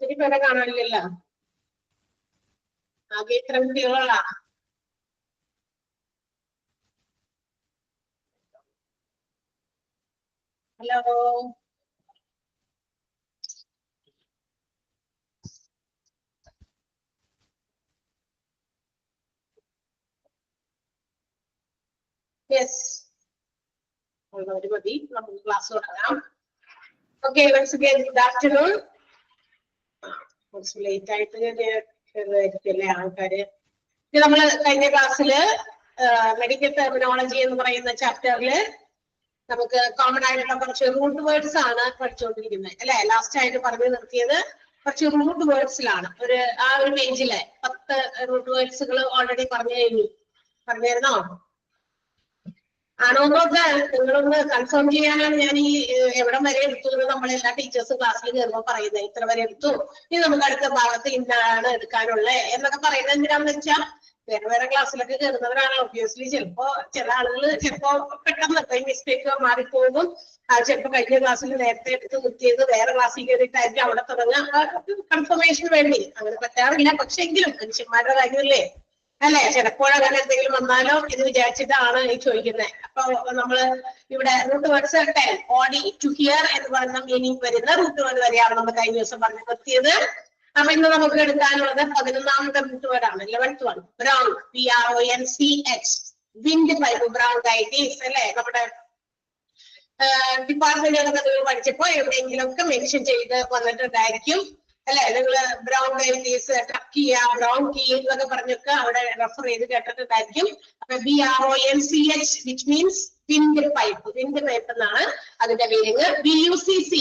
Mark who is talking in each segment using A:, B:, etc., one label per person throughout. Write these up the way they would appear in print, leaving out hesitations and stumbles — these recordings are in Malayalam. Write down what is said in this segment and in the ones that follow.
A: ഒത്തിരി പേരെ കാണാനില്ലല്ലോ. ആകെ ഇത്ര കുട്ടികളാ. ഹലോ, യെസ്, ഉള്ളവര് മതി, നമുക്ക് ക്ലാസ് തുടങ്ങാം. Okay, once again good afternoon. കുറച്ച് ലേറ്റ് ആയിട്ട് ആയിരിക്കല്ലേ ആൾക്കാര്. നമ്മള് കഴിഞ്ഞ ക്ലാസ്സില് മെഡിക്കൽ ടെർമിനോളജി എന്ന് പറയുന്ന ചാപ്റ്ററില് നമുക്ക് കോമൺ ആയിട്ടുള്ള കുറച്ച് റൂട്ട് വേർഡ്സ് ആണ് പഠിച്ചുകൊണ്ടിരിക്കുന്നത് അല്ലെ. ലാസ്റ്റ് ആയിട്ട് പറഞ്ഞു നിർത്തിയത് കുറച്ച് റൂട്ട് വേർഡ്സിലാണ്. ആ ഒരു പേജില് 10 റൂട്ട് വേർഡ്സുകൾ ഓൾറെഡി പറഞ്ഞായിരുന്നോ? ആണോന്നൊക്കെ നിങ്ങളൊന്ന് കൺഫേം ചെയ്യാനാണ് ഞാൻ ഈ എവിടം വരെ എടുത്തു എന്ന് നമ്മളെല്ലാ ടീച്ചേഴ്സും ക്ലാസ്സിൽ കയറുമ്പോൾ പറയുന്നത്. ഇത്ര വരെ എടുത്തു, ഇനി നമുക്ക് അടുത്ത ഭാഗത്ത് ഇന്നാണ് എടുക്കാനുള്ളത് എന്നൊക്കെ പറയുന്നത് എന്തിനാന്ന് വെച്ചാൽ വേറെ ക്ലാസ്സിലൊക്കെ കയറുന്നവരാണ്. ഒബ്വിയസ്ലി ചിലപ്പോ ചില ആളുകൾ ചിലപ്പോ പെട്ടെന്ന് മിസ്റ്റേക്ക് മാറിപ്പോകും. ചിലപ്പോ കഴിഞ്ഞ ക്ലാസ്സിൽ നേരത്തെ എടുത്ത് നിർത്തിയത് വേറെ ക്ലാസ്സിൽ കയറിയിട്ടായിരിക്കും അവിടെ തുടങ്ങുക. കൺഫർമേഷൻ വേണ്ടി അങ്ങനെ പറ്റാറില്ല. പക്ഷെ എങ്കിലും മനുഷ്യന്മാരുടെ കാര്യമല്ലേ അല്ലെ, ചിലപ്പോഴങ്ങനെ എന്തെങ്കിലും വന്നാലോ എന്ന് വിചാരിച്ചിട്ടാണ് ഈ ചോദിക്കുന്നത്. അപ്പൊ നമ്മള് ഇവിടെ root words 10 audi to hear എന്ന് പറയുന്ന മീനിങ് വരുന്ന റൂട്ട് വേർഡ് വരെയാണ് നമ്മൾ കഴിഞ്ഞ ദിവസം പറഞ്ഞു നിർത്തിയത്. അപ്പൊ ഇന്ന് നമുക്ക് എടുക്കാനുള്ളത് 11ാമത്തെ റൂട്ട് വേർഡ് ആണ്, 11th one, bronch, BRONCH, wind pipe, bronchitis അല്ലെ. നമ്മുടെ ഡിപ്പാർട്ട്മെന്റുകളൊക്കെ നിങ്ങൾ പഠിച്ചപ്പോ എവിടെയെങ്കിലും ഒക്കെ മെൻഷൻ ചെയ്ത് വന്നിട്ടുണ്ടായിരിക്കും അല്ലെ. നിങ്ങള് ബ്രൗങ്കൈറ്റിസ്, ടക്കിയ, ബ്രോങ്കി എന്നൊക്കെ പറഞ്ഞൊക്കെ അവിടെ റെഫർ ചെയ്ത് കേട്ടിട്ടുണ്ടായിരിക്കും. അപ്പൊ BRONCH which means wind pipe. Wind pipe എന്നാണ് അതിന്റെ മീനിങ്. BUCC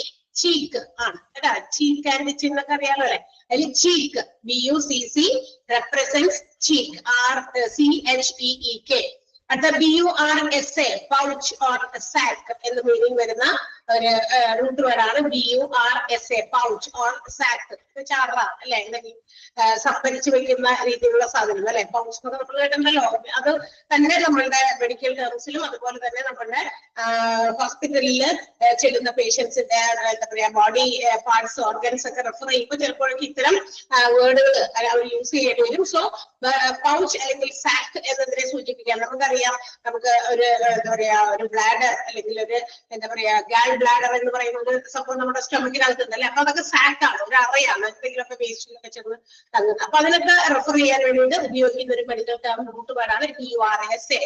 A: ചീക്ക് ആണ് കേട്ടാ. ചീക്ക് ആൻഡ് ചിൻ എന്നൊക്കെ അറിയാലോ അല്ലെ. അതിൽ cheek BUCC represents cheek, RCHEEK. അടുത്ത BURSA പൗച്ച് ഓർ സാക്ക് എന്ന് മീനിങ് വരുന്ന ഒരു റൂട്ട് വേർഡാണ് BURSA പൗച്ച് ഓർ സാക്ക്. ചാറ അല്ലെ, എന്തെങ്കിലും സംഭരിച്ചു വെക്കുന്ന രീതിയിലുള്ള സാധനം അല്ലെ. പൗച്ച് എന്നൊക്കെ നമ്മൾ കേട്ടിട്ടുണ്ടല്ലോ. അത് തന്നെ നമ്മളുടെ മെഡിക്കൽ ടേംസിലും അതുപോലെ തന്നെ നമ്മളുടെ ഹോസ്പിറ്റലിൽ ചെല്ലുന്ന പേഷ്യൻസിന്റെ എന്താ പറയാ ബോഡി പാർട്സ് ഓർഗൻസ് ഒക്കെ റെഫർ ചെയ്യുമ്പോൾ ചിലപ്പോഴൊക്കെ ഇത്തരം വേർഡുകൾ അവർ യൂസ് ചെയ്യേണ്ടി വരും. സോ പൗച്ച് അല്ലെങ്കിൽ സാക്ക് എന്നതിനെ സൂചിപ്പിക്കാൻ നമുക്കറിയാം. നമുക്ക് ഒരു എന്താ പറയാ ഒരു ബ്ലാഡർ അല്ലെങ്കിൽ ഒരു എന്താ പറയാ ഗാൾ ബ്ലാഡർ എന്ന് പറയുന്ന ഒരു സംഭവം നമ്മുടെ സ്റ്റൊമക്കിനകത്തുണ്ട് അല്ലെ. അപ്പൊ അതൊക്കെ സാക്ക് ആണ്, ഒരു അറയാണ്, എന്തെങ്കിലുമൊക്കെ വേസ്റ്റിലൊക്കെ ചെന്ന് തങ്ങുന്നത്. അപ്പൊ അതിനൊക്കെ റെഫർ ചെയ്യാൻ വേണ്ടിയിട്ട് ഉപയോഗിക്കുന്ന ഒരു മെഡിക്കൽ ടേം റൂട്ട് വേർഡാണ് BURSA.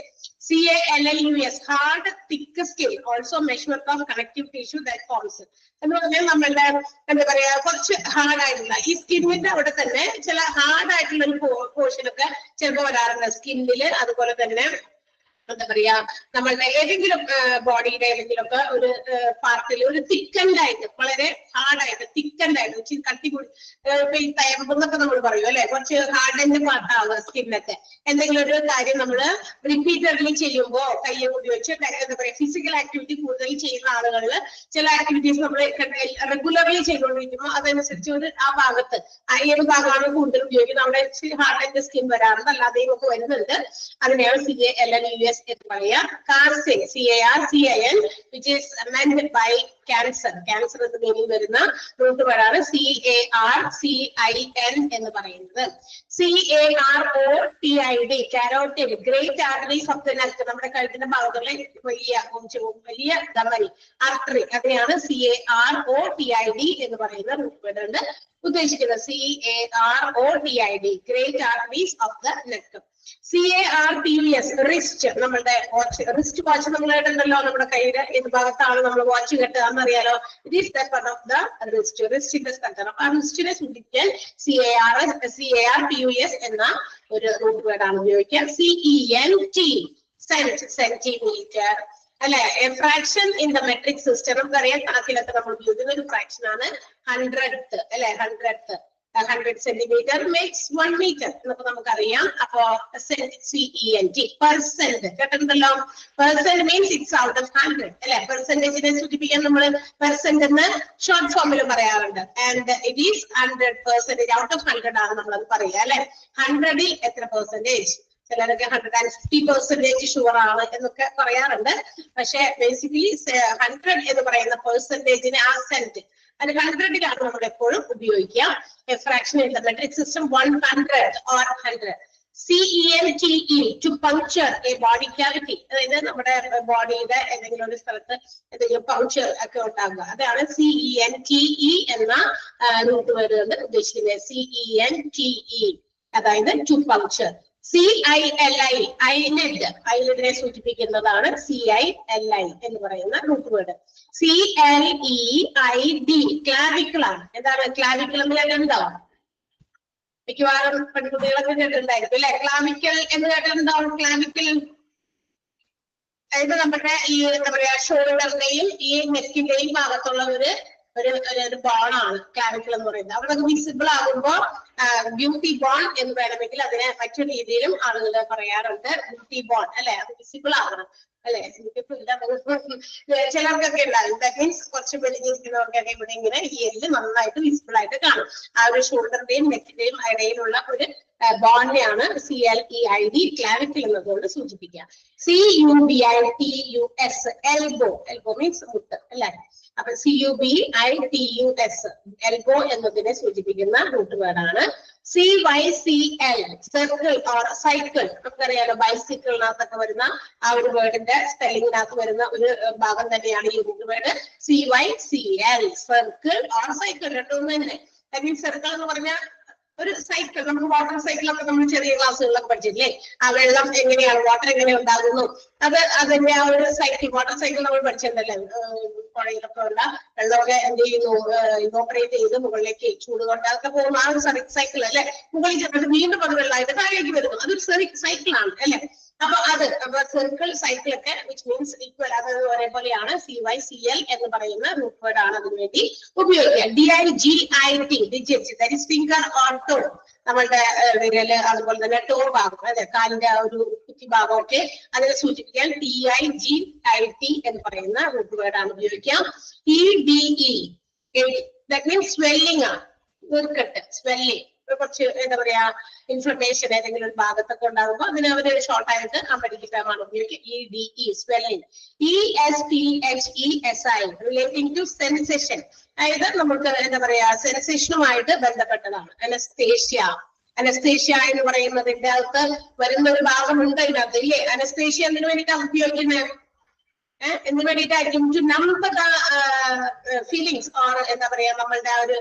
A: CALLUS hard thick skin, also measurement of connective tissue that forms എന്ന് പറഞ്ഞാൽ നമ്മളുടെ എന്താ പറയാ കുറച്ച് ഹാർഡ് ആയിട്ടുള്ള ഈ സ്കിന്നിന്റെ അവിടെ തന്നെ ചില ഹാർഡ് ആയിട്ടുള്ള ഒരു പോർഷൻ ഒക്കെ ചിലപ്പോൾ വരാറുണ്ട് സ്കിന്നില്. അതുപോലെ തന്നെ എന്താ പറയാ നമ്മളുടെ ഏതെങ്കിലും ബോഡിയുടെ ഏതെങ്കിലും ഒക്കെ ഒരു പാർട്ടിൽ ഒരു തിക്കൻഡ് ആയിട്ട് വളരെ ഹാർഡായിട്ട് തിക്കൻഡ് ആയിട്ട് കട്ടി കൂടി ഈ തയമ്പെന്നൊക്കെ നമ്മൾ പറയും അല്ലെ. കുറച്ച് ഹാർഡൻഡ് പാർട്ടാവുക സ്കിന്നൊക്കെ. എന്തെങ്കിലും ഒരു കാര്യം നമ്മൾ റിപ്പീറ്റഡ്ലി ചെയ്യുമ്പോ കയ്യെ ഉപയോഗിച്ച് എന്താ പറയാ ഫിസിക്കൽ ആക്ടിവിറ്റി കൂടുതൽ ചെയ്യുന്ന ആളുകളിൽ ചില ആക്ടിവിറ്റീസ് നമ്മൾ റെഗുലർലി ചെയ്തുകൊണ്ടിരിക്കുമ്പോൾ അതനുസരിച്ച് ഒരു ആ ഭാഗത്ത് ഏത് ഭാഗമാണ് കൂടുതൽ ഉപയോഗിക്കുന്നത് അവിടെ ഹാർഡൻഡ് സ്കിൻ വരാറുണ്ട്, അല്ലാതെയും ഒക്കെ വരുന്നുണ്ട്. അതിനെയാണ് CALLUS എന്ന് പറയാ. കാർസിൻ CARCIN which is meant by cancer. Cancer എന്ന് മീനിങ് വരുന്ന റൂട്ട് വേർഡാണ് CARCIN എന്ന് പറയുന്നത്. CAROTID carotid, great arteries of the neck. നമ്മുടെ കഴുത്തിന്റെ ഭാഗത്തുള്ള വലിയ ധമനി ആർട്ടറി, അതിനെയാണ് CAROTID എന്ന് പറയുന്ന റൂട്ട് വേർഡ് കൊണ്ട് ഉദ്ദേശിക്കുന്നത്. CAROTID great arteries of the neck. CARTUS wrist, നമ്മളുടെ വാച്ച്, റിസ്റ്റ് വാച്ച് നമ്മൾ കേട്ടിട്ടുണ്ടല്ലോ. നമ്മുടെ കയ്യിലെ ഏത് ഭാഗത്താണ് നമ്മൾ വാച്ച് കെട്ടുക എന്നറിയാലോ. It is the part of the wrist, റിസ്റ്റിന്റെ സ്ഥലത്താണ്. അപ്പൊ ആ റിസ്റ്റിനെ സൂചിപ്പിക്കാൻ CARTUS എന്ന ഒരു റൂട്ട് വേർഡാണ് ഉപയോഗിക്കുക. CENT സെന്റിമീറ്റർ അല്ലെ. Fraction in the metric system നമുക്കറിയാം. കണക്കിലൊക്കെ നമ്മൾ ഉപയോഗിക്കുന്ന ഒരു ഫ്രാക്ഷൻ ആണ് 100th അല്ലെ. 100 സെന്റിമീറ്റർ മേക്സ് 1 മീറ്റർ എന്നൊക്കെ നമുക്കറിയാം. അപ്പോ CENT പെർസെന്റ് കേട്ടിട്ടുണ്ടല്ലോ. Percent means it's out of 100 അല്ലെ. പെർസെന്റേജിനെ സൂചിപ്പിക്കാൻ നമ്മൾ പെർസെന്റ് എന്ന് ഷോർട്ട് ഫോമിൽ പറയാറുണ്ട്. And it is 100%. Out of 100 ആണ് നമ്മളത് പറയുക അല്ലെ. 100ൽ എത്ര പെർസെന്റേജ്, ചിലരൊക്കെ 150% ഷുവർ ആണ് എന്നൊക്കെ പറയാറുണ്ട്. പക്ഷെ ബേസിക്കലി 100 എന്ന് പറയുന്ന പെർസെന്റേജിന് ആ സെന്റ് അത് 100-ലാണ് നമ്മൾ എപ്പോഴും ഉപയോഗിക്കുക. A fraction in the metric system 100 or 100. CENTE to puncture a body cavity. അതായത് നമ്മുടെ ബോഡിയുടെ ഏതെങ്കിലും ഒരു സ്ഥലത്ത് എന്തെങ്കിലും പങ്ക്ചർ ഒക്കെ ഉണ്ടാകുക, അതാണ് CENTE എന്ന റൂട്ട് വേർഡ് കൊണ്ട് ഉദ്ദേശിക്കുന്നത്. CENTE അതായത് ടു പങ്ക്ചർ. CILI ഐലിഡിനെ സൂചിപ്പിക്കുന്നതാണ് CILI എന്ന് പറയുന്ന റൂട്ട് വേർഡ്. CLEID ക്ലാവിക്കിൾ ആണ്. എന്താണ് ക്ലാവിക്കിൾ എന്ന് കേട്ടിട്ടുണ്ടാവും? മിക്കവാറും പെൺകുട്ടികളൊക്കെ കേട്ടിട്ടുണ്ടായിരിക്കും അല്ലെ? ക്ലാവിക്കൽ എന്ന് കേട്ടിട്ടുണ്ടാവും. ക്ലാവിക്കൽ അതായത് നമ്മുടെ ഈ എന്താ പറയാ ഷോൾഡറിന്റെയും ഈ നെക്കിന്റെയും ഭാഗത്തുള്ള ഒരു ബോണാണ് ക്ലാവിക്കിൾ എന്ന് പറയുന്നത്. അവിടെ വിസിബിൾ ആകുമ്പോ ബ്യൂട്ടി ബോൺ എന്ന് വേണമെങ്കിൽ അതിനെ മറ്റു രീതിയിലും ആളുകൾ പറയാറുണ്ട്. ബ്യൂട്ടി ബോൺ അല്ലെ, അത് വിസിബിൾ ആകണം അല്ലെ. ചിലർക്കൊക്കെ ഉണ്ടാകും. ദാറ്റ് മീൻസ് കുറച്ച് വെളിഞ്ഞിരിക്കുന്നവർക്കൊക്കെ ഇവിടെ ഇങ്ങനെ ഈ എല്ല് നന്നായിട്ട് വിസിബിൾ ആയിട്ട് കാണും. ആ ഒരു ഷോൾഡറിന്റെയും നെക്കിന്റെയും ഇടയിലുള്ള ഒരു ബോണ്ടിനെയാണ് CLEID ക്ലാവിക്കിൾ എന്നതുകൊണ്ട് സൂചിപ്പിക്കുക. CUBITUS elbow. എൽബോ മീൻസ് മുട്ട് അല്ലെ. അപ്പൊ CUBITUS എൽബോ എന്നതിനെ സൂചിപ്പിക്കുന്ന റൂട്ട് വേർഡാണ്. CYCL circle or cycle. നമുക്കറിയാലോ ബൈസിക്കിളിനകത്തൊക്കെ വരുന്ന ആ ഒരു വേർഡിന്റെ സ്പെല്ലിങ്ങിനകത്ത് വരുന്ന ഒരു ഭാഗം തന്നെയാണ് ഈ root word. CYCL circle or cycle രണ്ടും തന്നെ. സർക്കിൾ എന്ന് പറഞ്ഞാൽ ഒരു സൈക്കിൾ, നമുക്ക് വാട്ടർ സൈക്കിളൊക്കെ നമ്മൾ ചെറിയ ക്ലാസ്സുകളിലൊക്കെ പഠിച്ചില്ലേ? ആ വെള്ളം എങ്ങനെയാണ്, വാട്ടർ എങ്ങനെ ഉണ്ടാകുന്നു, അതിന്റെ ആ ഒരു സൈക്കിൾ, വാട്ടർ സൈക്കിൾ നമ്മൾ പഠിച്ചിട്ടുണ്ടല്ലേ? പുഴയിലൊക്കെ ഉള്ള വെള്ളമൊക്കെ എന്ത് ചെയ്യുന്നു, ഇവോപ്പറേറ്റ് ചെയ്ത് മുകളിലേക്ക് ചൂട് കൊണ്ട് അതൊക്കെ പോകുന്ന ആ ഒരു സൈക്കിൾ അല്ലെ. മുകളിൽ ചെന്നിട്ട് വീണ്ടും അത് വെള്ളമായിട്ട് താഴേക്ക് വരുന്നു. അതൊരു സൈക്കിളാണ് അല്ലെ. അപ്പൊ സർക്കിൾ സൈക്കിൾ ഒക്കെ വിച്ച് മീൻസ് ഈക്വൽ, അത് ഒരേപോലെയാണ്. CYCL എന്ന് പറയുന്ന റൂട്ട് വേർഡ് ആണ് അതിനുവേണ്ടി ഉപയോഗിക്കുക. DIGIT digit, that is finger or toe. നമ്മളുടെ വിരല്, അതുപോലെ തന്നെ ടോ ഭാഗം അല്ലെ, കാലിന്റെ ആ ഒരു കുത്തി ഭാഗം ഒക്കെ അതിനെ സൂചിപ്പിക്കാൻ DIGIT എന്ന് പറയുന്ന റൂട്ട് വേർഡ് ആണ് ഉപയോഗിക്കാം. EDE ദാറ്റ് മീൻസ് സ്വെല്ലിംഗ് ആണ്, നീർക്കെട്ട്, സ്വെല്ലിംഗ്. കുറച്ച് എന്താ പറയാ ഇൻഫ്ലമേഷൻ ഏതെങ്കിലും ഒരു ഭാഗത്തൊക്കെ ഉണ്ടാകുമ്പോൾ അതിന് അവര് ഷോർട്ട് ആയിട്ട് അമേരിക്കൻ ടേമാണ് ഉപയോഗിക്കുക. EDE swelling. ESPHESI relating to sensation, അതായത് നമുക്ക് എന്താ പറയാ സെൻസേഷനുമായിട്ട് ബന്ധപ്പെട്ടതാണ്. അനസ്തേഷ്യ. അനസ്തേഷ്യ എന്ന് പറയുന്നതിന്റെ അകത്ത് വരുന്ന ഒരു ഭാഗമുണ്ട് ഇതിനകത്ത് ഇല്ലേ? അനസ്തേഷ്യ എന്തിനു വേണ്ടിയിട്ടാണ് ഉപയോഗിക്കുന്നത്? എന്ന് വേണ്ടിയിട്ടായിരിക്കും to number the feelings or എന്താ പറയാ നമ്മളുടെ ആ ഒരു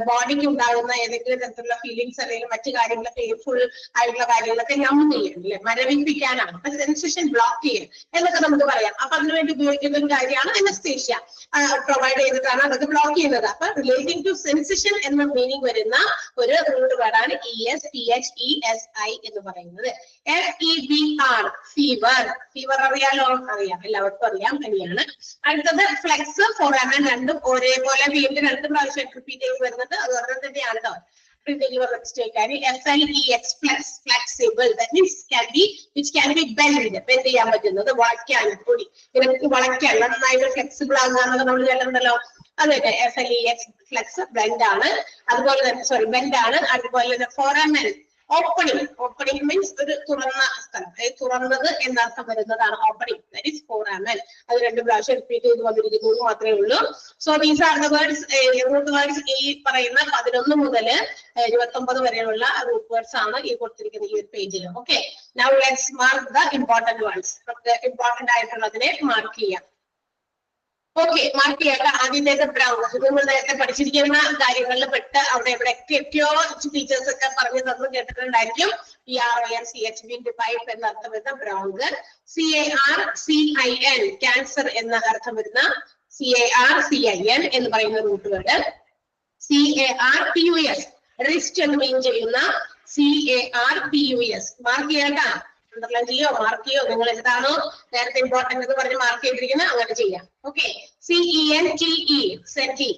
A: ബോഡിക്ക് ഉണ്ടാകുന്ന ഏതെങ്കിലും തരത്തിലുള്ള ഫീലിങ്സ് അല്ലെങ്കിൽ മറ്റു കാര്യങ്ങൾ പെയിൻഫുൾ ആയിട്ടുള്ള കാര്യങ്ങളൊക്കെ നമ്പ് ചെയ്യും അല്ലെ, മരവിപ്പിക്കാനാണ്. അപ്പൊ സെൻസേഷൻ ബ്ലോക്ക് ചെയ്യും എന്നൊക്കെ നമുക്ക് പറയാം. അപ്പൊ അതിനുവേണ്ടി ഉപയോഗിക്കുന്ന ഒരു കാര്യമാണ് അനസ്തേഷ്യ. പ്രൊവൈഡ് ചെയ്തിട്ടാണ് അതൊക്കെ ബ്ലോക്ക് ചെയ്യുന്നത്. അപ്പൊ റിലേറ്റിംഗ് ടു സെൻസേഷൻ എന്ന മീനിങ് വരുന്ന ഒരു റൂട്ട് വേർഡാണ് ESPHESI എന്ന് പറയുന്നത്. FEVR fever. ഫീവർ അറിയാലോ? അറിയാം, എല്ലാവർക്കും അറിയാം, തന്നെയാണ്. അടുത്തത് ഫ്ലെക്സ്, ഫോറാമൻ. രണ്ടും ഒരേപോലെ വീണ്ടും 2 പ്രാവശ്യം റിപ്പീറ്റ് ചെയ്ത് വരുന്നത് അത് ഒരെണ്ണം തന്നെയാണ് കേട്ടോ. FLEX flex, flexible, that means which can be bend ചെയ്യാൻ പറ്റുന്നത്, വളയ്ക്കാൻ കൂടി, വളയ്ക്കാൻ നന്നായിട്ട് ഫ്ലെക്സിബിൾ ആകുന്നതൊക്കെ നമ്മൾ കേട്ടിട്ടുണ്ടല്ലോ. അതെ, FLEX ഫ്ലെക്സ് ബ്ലെൻഡ് ആണ്. അതുപോലെ തന്നെ ബെൻഡ് ആണ്. അതുപോലെ തന്നെ ഫോറാമൻ ഓപ്പണിംഗ്. ഓപ്പണിംഗ് മീൻസ് ഒരു തുറന്ന സ്ഥലം, തുറന്നത് എന്നർത്ഥം വരുന്നതാണ് ഓപ്പണിംഗ്. That is ഫോറാമൻ. അത് 2 പ്രാവശ്യം റിപ്പീറ്റ് ചെയ്ത് വന്നിരിക്കുന്നു മാത്രമേ ഉള്ളൂ. So these are the words, root words. ഈ പറയുന്ന 11 മുതൽ 29 വരെയുള്ള റൂട്ട് വേർഡ്സ് ആണ് ഈ കൊടുത്തിരിക്കുന്ന ഈ ഒരു പേജിൽ. Okay, now let's mark the important ones. നമുക്ക് ഇമ്പോർട്ടന്റ് ആയിട്ടുള്ളതിനെ മാർക്ക് ചെയ്യാം. ഓക്കെ, മാർക്ക് ചെയ്യേണ്ട ആദ്യത്തേക്ക് ബ്രൗൺ. നമ്മൾ നേരത്തെ പഠിച്ചിരിക്കുന്ന കാര്യങ്ങളിൽ പെട്ട് അവിടെ എവിടെയൊക്കെയോ ടീച്ചേഴ്സ് ഒക്കെ പറഞ്ഞു തന്നു കേട്ടിട്ടുണ്ടായിരിക്കും. PRONCH പൈപ്പ് എന്ന അർത്ഥം വരുന്ന ബ്രൗൺ. CARCIN ക്യാൻസർ എന്ന അർത്ഥം വരുന്ന CARCIN എന്ന് പറയുന്ന റൂട്ട് വേർഡ്. CARPUS റിസ്റ്റ് എന്ന് മീൻ ചെയ്യുന്ന CARPUS. മാർക്ക് ചെയ്യേണ്ട, അണ്ടർലൈൻ ചെയ്യോ മാർക്ക് ചെയ്യോ, നിങ്ങൾ എന്താണോ നേരത്തെ ഇമ്പോർട്ടന്റ് എന്ന് പറഞ്ഞ് മാർക്ക് ചെയ്തിരിക്കുന്നത് അങ്ങനെ ചെയ്യാം. Okay, CENTE senti,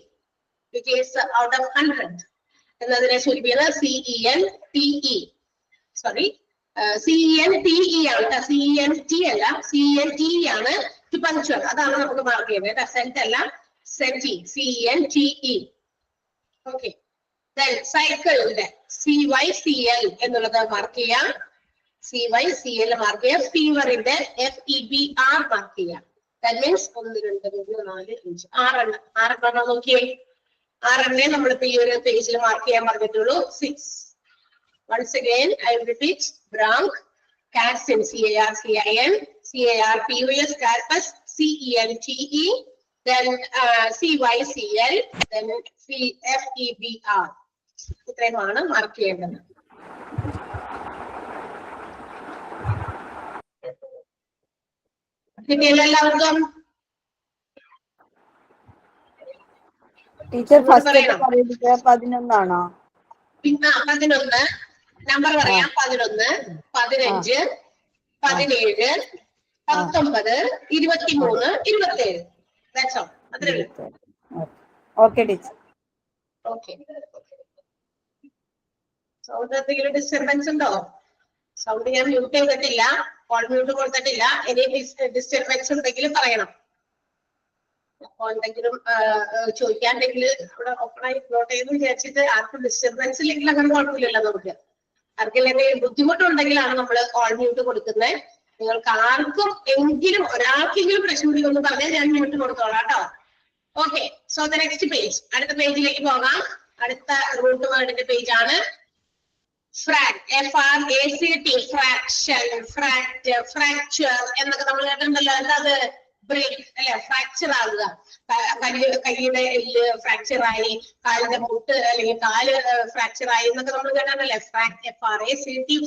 A: which is out of 100 എന്നതിനെ സൂചിപ്പിക്കുന്നത് CENTE. സോറി, CENTE ആണ്, CENT അല്ല, CENTE ആണ്. ടു പങ്ക്ച്വർ, അതാണ് നമുക്ക് മാർക്ക് ചെയ്യുന്നത്. സെന്റ് അല്ല, സെന്റി, CENTE. ഓക്കെ, സൈക്കിളിന്റെ CYCL എന്നുള്ളത് മാർക്ക് ചെയ്യാം. CYCL മാർക്ക് ചെയ്യാം. ഫീവറിന്റെ FEVR മാർക്ക് ചെയ്യാം. ദാറ്റ് മീൻസ് 1 2 3 4 5 6 6 നോക്കിയേ. 6 നമ്മളിപ്പോ ഈ ഒരു പേജിൽ മാർക്ക് ചെയ്യാൻ പറഞ്ഞിട്ടുള്ളൂ. 6. Once again, I will repeat. Bronch, CARCIN, CARCIN, CARPUS, Carpus, CENTE, then CYCL, then FEBR. ഇത്രയുമാണ് മാർക്ക് ചെയ്യേണ്ടത്. കിട്ടിയല്ലോ എല്ലാവർക്കും?
B: ടീച്ചർ ഫസ്റ്റ് 11 ആണോ?
A: 11 നമ്പർ പറയാം. 11, 15, 17, 19, 23, 27. That's all. അത്രേ ഉള്ളൂ.
B: Okay teacher.
A: ഓക്കെ. സൗണ്ട് എന്തെങ്കിലും ഡിസ്റ്റർബൻസ് ഉണ്ടോ? സൗണ്ട് ഞാൻ മ്യൂട്ട് ചെയ്തിട്ടില്ല, കോൾ മ്യൂട്ട് കൊടുത്തിട്ടില്ല. ഇനി ഡിസ്റ്റർബൻസ് ഉണ്ടെങ്കിൽ പറയണം. അപ്പൊ എന്തെങ്കിലും ചോദിക്കാണ്ടെങ്കിൽ ഇവിടെ ഓപ്പൺ ആയി നോട്ട് ചെയ്ത് വിചാരിച്ചിട്ട് ആർക്കും ഡിസ്റ്റർബൻസ് ഇല്ലെങ്കിൽ അങ്ങനെ കുഴപ്പമില്ലല്ലോ. നമുക്ക് ആർക്കെങ്കിലും ബുദ്ധിമുട്ടുണ്ടെങ്കിലാണ് നമ്മൾ കോൾ മ്യൂട്ട് കൊടുക്കുന്നത്. നിങ്ങൾക്ക് ആർക്കും എങ്കിലും ഒരാൾക്കെങ്കിലും പ്രശ്നം ഒന്ന് പറഞ്ഞാൽ ഞാൻ മ്യൂട്ട് കൊടുത്തോളാം കേട്ടോ. Okay, so the next page. അടുത്ത പേജിലേക്ക് പോകാം. അടുത്ത റൂട്ട് വേർഡിന്റെ പേജ് ആണ് ഫ്രാക്ട്. FRACT, ഫ്രാക്ഷൻ, ഫ്രാക്ചർ എന്നൊക്കെ നമ്മൾ കേട്ടിട്ടുണ്ടല്ലോ. എന്താ അത്? ബ്രേക്ക് അല്ലെ, ഫ്രാക്ചർ ആകുക. കൈയുടെ എല്ല് ഫ്രാക്ചർ ആയി, കാലിന്റെ മുട്ട് അല്ലെങ്കിൽ കാല് ഫ്രാക്ചർ ആയി എന്നൊക്കെ നമ്മൾ കേട്ടിട്ടുണ്ടല്ലേ. FRACT,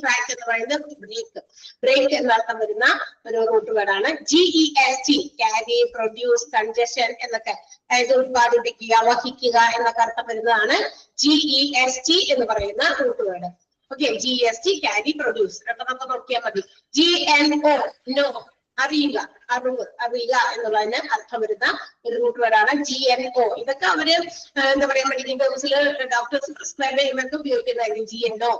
A: ഫ്രാക്ട് എന്ന് പറയുന്നത് ബ്രേക്ക്. ബ്രേക്ക് എന്നർത്ഥം വരുന്ന ഒരു റൂട്ട് വേർഡാണ്. GEST, ക്യാരി, പ്രൊഡ്യൂസ്, കൺജഷൻ എന്നൊക്കെ, അതായത് ഉത്പാദിപ്പിക്കുക, വഹിക്കുക എന്നൊക്കെ അർത്ഥം വരുന്നതാണ് GEST എന്ന് പറയുന്ന root word. Okay, GEST, carry, produce. അപ്പൊ നമുക്ക് നോക്കിയാൽ മതി. GNO, നോ, അറിയുക, അറിയുക എന്നുള്ളതിന് അർത്ഥം വരുന്ന ഒരു റൂട്ട് വേർഡാണ് GNO. ഇതൊക്കെ അവര് എന്താ പറയാ, മെഡിക്കൽ ടേംസിൽ ഡോക്ടേഴ്സ് പ്രിസ്ക്രൈബ് ചെയ്യുമ്പോൾ ഉപയോഗിക്കുന്നതായിരിക്കും. GNO,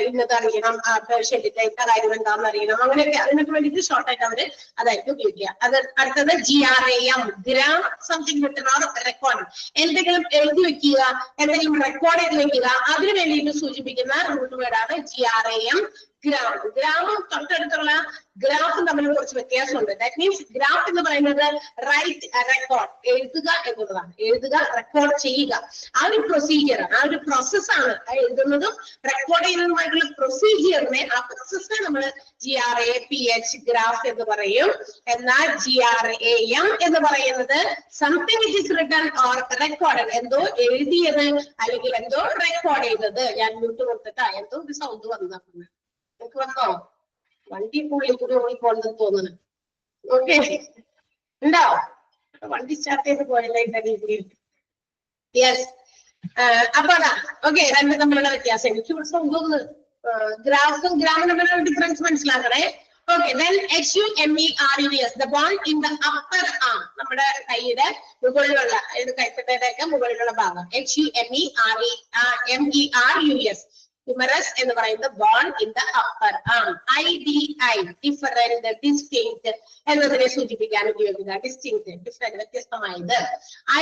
A: ഇന്നത് അറിയണം, പേഷ്യന്റിന്റെ ഇന്ന കാര്യം എന്താണെന്ന് അറിയണം, അങ്ങനെയൊക്കെ അതിനൊക്കെ വേണ്ടിയിട്ട് ഷോർട്ട് ആയിട്ട് അവര് അതായിരിക്കും ഉപയോഗിക്കുക. അത് അടുത്തത് GRAM, gram something written or record. എന്തെങ്കിലും എഴുതി വെക്കുക, എന്തെങ്കിലും റെക്കോർഡ് ചെയ്ത് വെക്കുക, അതിന് വേണ്ടിയിട്ട് സൂചിപ്പിക്കുന്ന റൂട്ട് വേർഡാണ് GRAM. ഗ്രാം, ഗ്രാമം തൊട്ടടുത്തുള്ള ഗ്രാഫും തമ്മിൽ കുറച്ച് വ്യത്യാസമുണ്ട്. ദാറ്റ് മീൻസ് ഗ്രാഫ് എന്ന് പറയുന്നത് റൈറ്റ് റെക്കോർഡ്, എഴുതുക എന്നുള്ളതാണ്. എഴുതുക, റെക്കോർഡ് ചെയ്യുക, ആ ഒരു പ്രൊസീജിയർ, ആ ഒരു പ്രോസസ്സാണ്. എഴുതുന്നതും റെക്കോർഡ് ചെയ്യുന്നതുമായിട്ടുള്ള പ്രൊസീജിയറിനെ, ആ പ്രോസസ്സിനെ നമ്മൾ GRAPH, ഗ്രാഫ് എന്ന് പറയും. എന്നാൽ GRAM എന്ന് പറയുന്നത് something it is written or record, എന്തോ എഴുതിയത് അല്ലെങ്കിൽ എന്തോ റെക്കോർഡ് ചെയ്തത്. ഞാൻ മ്യൂട്ട് കൊടുത്തിട്ടാ, എന്തോ ഒരു സൗണ്ട് വന്നതാണ്. നിങ്ങൾക്ക് വന്നോ? വണ്ടി പുള്ളി കൂടി ഓടിപ്പോണെന്ന് തോന്നുന്നു. ഓക്കെ, ഉണ്ടോ? വണ്ടി സ്റ്റാർട്ട് ചെയ്ത് പോയല്ലേ എന്റെ രീതിയിൽ. യെസ്, അപ്പൊ അതാ. ഓക്കെ, രണ്ട് തമ്മിലുള്ള വ്യത്യാസം. എനിക്ക് ഇവിടെ തോന്നുന്നത് ഗ്രാഫും ഗ്രാമും തമ്മിലുള്ള ഡിഫറൻസ് മനസ്സിലാക്കണേ. Okay, then HUMERUS, the bone in the upper arm, നമ്മുടെ കൈയുടെ മുകളിലുള്ള, കൈത്തട്ടയുടെയൊക്കെ മുകളിലുള്ള ഭാഗം. HUMERUS, ഹ്യൂമറസ് എന്ന് പറയുന്നത് bone in the upper arm. IDI, different, distinct എന്നതിനെ സൂചിപ്പിക്കാൻ ഉപയോഗിക്കുക. ഡിസ്റ്റിങ്ക്ട്, ഡിഫറന്റ്, വ്യത്യസ്തമായത്.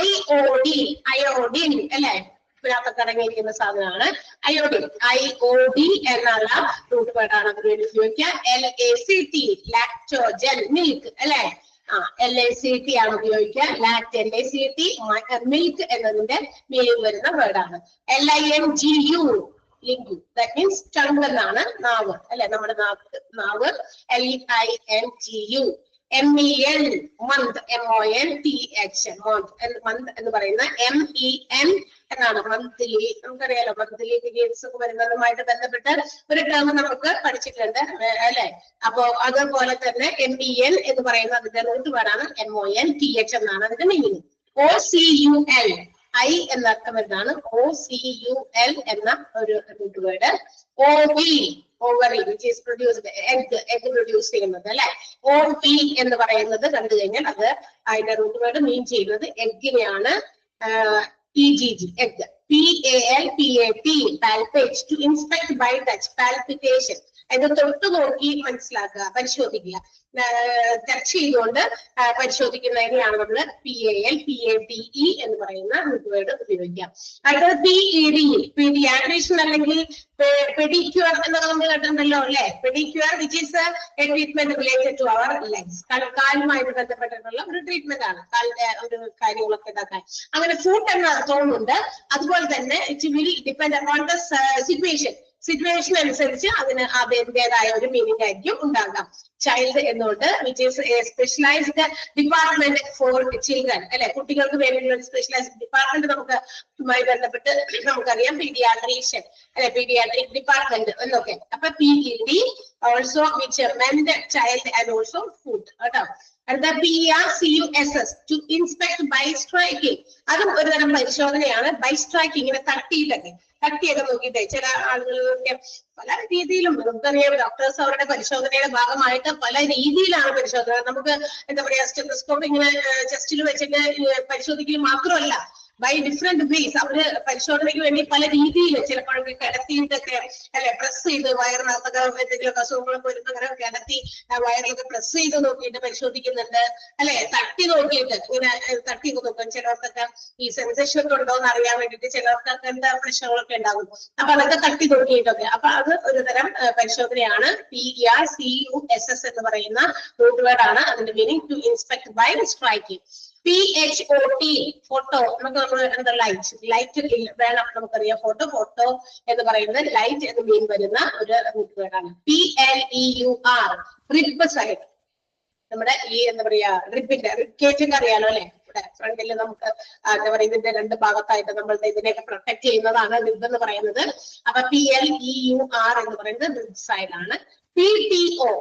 A: IOD, അയോഡിൻ അല്ലെ, ഇതിനകത്തൊക്കെ അടങ്ങിയിരിക്കുന്ന സാധനമാണ് അയോഡിൻ. IOD എന്നുള്ള റൂട്ട് വേർഡാണ് അതിന് വേണ്ടി ഉപയോഗിക്കുക. LACT, ലാക്ടോജൻ, മിൽക്ക് അല്ലെ. LACT ആണ് ഉപയോഗിക്കുക. ലാക്ട്, LACT, മിൽക്ക് എന്നതിന്റെ മീനിങ് വരുന്ന വേർഡാണ്. LINGU, ലിംഗു, ദാറ്റ് മീൻസ് ടങ് എന്നാണ്, നാവ് അല്ലെ, നമ്മുടെ നാവ്. LINGU. MEN, month, MONTH, month എന്ന് പറയുന്ന MEN എന്നാണ്. മന്ത്ലി, നമുക്കറിയാലോ മന്ത്ലി പീരിയഡ്സ് ഒക്കെ വരുന്നതുമായിട്ട് ബന്ധപ്പെട്ട് ഒരു ടേം നമുക്ക് പഠിച്ചിട്ടുണ്ട് അല്ലെ. അപ്പോ അതുപോലെ തന്നെ MEN എന്ന് പറയുന്ന അതിന്റെ റൂട്ട് വേർഡാണ് MONTH എന്നാണ് അതിന്റെ മീനിങ്. OCUL, I എന്നർത്ഥം വരുന്നതാണ് OCUL എന്ന ഒരു root word. OV, ovary, which is produced, egg produce ചെയ്യുന്നത് അല്ലെ. OP എന്ന് പറയുന്നത് കണ്ടു കഴിഞ്ഞാൽ അത് അതിന്റെ റൂട്ട് വേർഡ് മീൻ ചെയ്യുന്നത് എഗ്ഗിനെയാണ്. EGG, egg. PALPAT, palpate, to inspect by touch, palpitation. അതിന്റെ തൊട്ട് നോക്കി മനസ്സിലാക്കുക, പരിശോധിക്കുക, ടച്ച് ചെയ്തുകൊണ്ട് പരിശോധിക്കുന്നതിനെയാണ് നമ്മൾ PAL PATE എന്ന് പറയുന്ന റൂട്ട് വേർഡ് ഉപയോഗിക്കാം. അടുത്തത് PED, പീഡിയാട്രീഷ്യൻ അല്ലെങ്കിൽ പെഡിക്യൂർ എന്നൊക്കെ നമ്മൾ കേട്ടിട്ടുണ്ടല്ലോ അല്ലെ. Pedicure which is a treatment related to our legs, കാലുമായിട്ട് ബന്ധപ്പെട്ടിട്ടുള്ള ഒരു ട്രീറ്റ്മെന്റ് ആണ്, കാലിന്റെ ഒരു കാര്യങ്ങളൊക്കെ ഇതാക്കാൻ. അങ്ങനെ ഫുഡ് എന്ന അർത്ഥവുമുണ്ട്. അതുപോലെ തന്നെ it will depend upon the situation അനുസരിച്ച് അതിന് അതിൻ്റെതായ ഒരു മീനിങ് ആയിരിക്കും ഉണ്ടാകാം. ചൈൽഡ് എന്നുകൊണ്ട് which is A specialised department for children അല്ലെ, കുട്ടികൾക്ക് വേണ്ടിയുള്ള സ്പെഷ്യലൈസ്ഡ് ഡിപ്പാർട്ട്മെന്റ് നമുക്കുമായി ബന്ധപ്പെട്ട് നമുക്കറിയാം പീഡിയാട്രീഷ്യൻ അല്ലെ, പീഡിയാട്രിക് ഡിപ്പാർട്ട്മെന്റ് എന്നൊക്കെ. അപ്പൊ PED also which meant child and also food കേട്ടോ. അടുത്ത PRCUSS to inspect by striking, അതും ഒരു തരം പരിശോധനയാണ്. ബൈ സ്ട്രൈക്കിംഗ്, ഇങ്ങനെ തട്ടിയൊക്കെ നോക്കിയിട്ട് ചില ആളുകളൊക്കെ പല രീതിയിലും നമുക്കറിയാം. ഡോക്ടേഴ്സ് അവരുടെ പരിശോധനയുടെ ഭാഗമായിട്ട് പല രീതിയിലാണ് പരിശോധന. നമുക്ക് എന്താ പറയാ, സ്റ്റെതസ്കോപ്പ് ഇങ്ങനെ ചെസ്റ്റിൽ വെച്ചിട്ട് പരിശോധിക്കൽ മാത്രമല്ല, ബൈ ഡിഫറെന്റ് വേസ് അവര് പരിശോധനയ്ക്ക് വേണ്ടി പല രീതിയിൽ ചിലപ്പോഴൊക്കെ കിടത്തിയിട്ടൊക്കെ അല്ലെ, പ്രസ് ചെയ്ത് വയറിനകത്തൊക്കെ എന്തെങ്കിലും അസുഖങ്ങളൊക്കെ വരുന്ന അങ്ങനെ കിടത്തി വയറിലൊക്കെ പ്രസ് ചെയ്ത് നോക്കിയിട്ട് പരിശോധിക്കുന്നുണ്ട് അല്ലെ. തട്ടി നോക്കിയിട്ട് ഇങ്ങനെ തട്ടി നോക്കും. ചിലർക്കൊക്കെ ഈ സെൻസേഷൻ ഉണ്ടോ എന്ന് അറിയാൻ വേണ്ടിയിട്ട് ചിലർക്കൊക്കെ എന്താ പ്രശ്നങ്ങളൊക്കെ ഉണ്ടാകും. അപ്പൊ അതൊക്കെ തട്ടി നോക്കിയിട്ടൊക്കെ, അപ്പൊ അത് ഒരു തരം പരിശോധനയാണ്. PRCUSS എന്ന് പറയുന്ന റൂട്ട് വേർഡ് ആണ്. അതിന്റെ meaning to inspect by striking. PHOT photo, നമുക്ക് എന്താ ലൈറ്റ് വേണം നമുക്കറിയാം. ഫോട്ടോ എന്ന് പറയുന്നത് ലൈറ്റ് എന്ന് മീൻ വരുന്ന ഒരു റൂട്ട് വേർഡാണ്. PLEUR റിബ് സൈഡ്, നമ്മുടെ ഈ എന്താ പറയാ റിബിന്റെ കേറ്റിന്റെ അറിയാലോ അല്ലെ, ഇവിടെ ഫ്രണ്ടിൽ നമുക്ക് എന്താ പറയുക ഇതിന്റെ രണ്ട് ഭാഗത്തായിട്ട് നമ്മളുടെ ഇതിനെയൊക്കെ പ്രൊട്ടക്ട് ചെയ്യുന്നതാണ് റിബ് എന്ന് പറയുന്നത്. അപ്പൊ PLEUR എന്ന് പറയുന്നത് റിബ് സൈഡ് ആണ്. PTO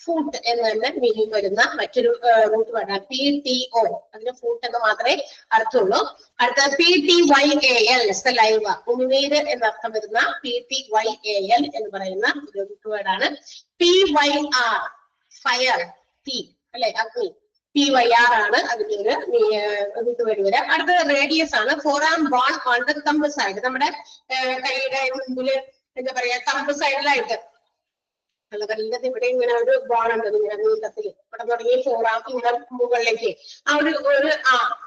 A: ഫുഡ് എന്ന് തന്നെ മീനിങ് വരുന്ന മറ്റൊരു റൂട്ട് വേർഡാണ്. PTO, അതിന് ഫുഡ് എന്ന് മാത്രമേ അർത്ഥമുള്ളൂ. അടുത്ത PTYAL സലൈവ, ഉമിനീര് എന്നർത്ഥം വരുന്ന PTYAL എന്ന് പറയുന്ന ഒരു റൂട്ട് വേർഡാണ്. PYR ഫയർ, തീ അല്ലെ, അഗ്നി. PYR ആണ് അതിന്റെ ഒരു റൂട്ട് വേർഡ് വരിക. അടുത്തത് റേഡിയസ് ആണ്. Forearm bone on the thumb side, നമ്മുടെ കൈയുടെ മുമ്പില് എന്താ പറയാ തമ്പ് സൈഡിലായിട്ട് കല്ലത് ഇവിടെ ഇങ്ങനെ ഒരു ബോൺ ഉണ്ട്, ഇങ്ങനെ നീളത്തില് ഇവിടെ തുടങ്ങി ഫോറാം ഇങ്ങനെ മുകളിലേക്ക് ആ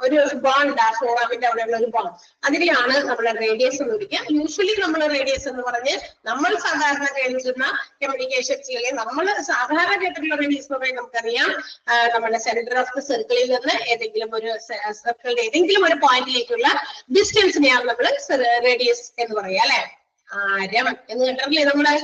A: ഒരു ബോൺ ഉണ്ട്. ആ ഫോറാമിന്റെ അവിടെയുള്ള ഒരു ബോൺ, അതിനെയാണ് നമ്മൾ റേഡിയസ് എന്ന് വിളിക്കുക. യൂഷ്വലി നമ്മൾ റേഡിയസ് എന്ന് പറഞ്ഞ് നമ്മൾ സാധാരണ കേൾക്കുന്ന കമ്മ്യൂണിക്കേഷൻസിലെ നമ്മൾ സാധാരണ കേട്ടിട്ടുള്ള റേഡിയസ് എന്ന് പറയുന്നത് നമുക്കറിയാം, നമ്മുടെ സെന്റർ ഓഫ് ദ സർക്കിളിൽ നിന്ന് ഏതെങ്കിലും ഒരു സർക്കിളിന്റെ ഏതെങ്കിലും ഒരു പോയിന്റിലേക്കുള്ള ഡിസ്റ്റൻസിനെയാണ് നമ്മൾ റേഡിയസ് എന്ന് പറയാ അല്ലെ. ആരം എന്ന് കേട്ടിട്ടില്ലേ നമ്മള്?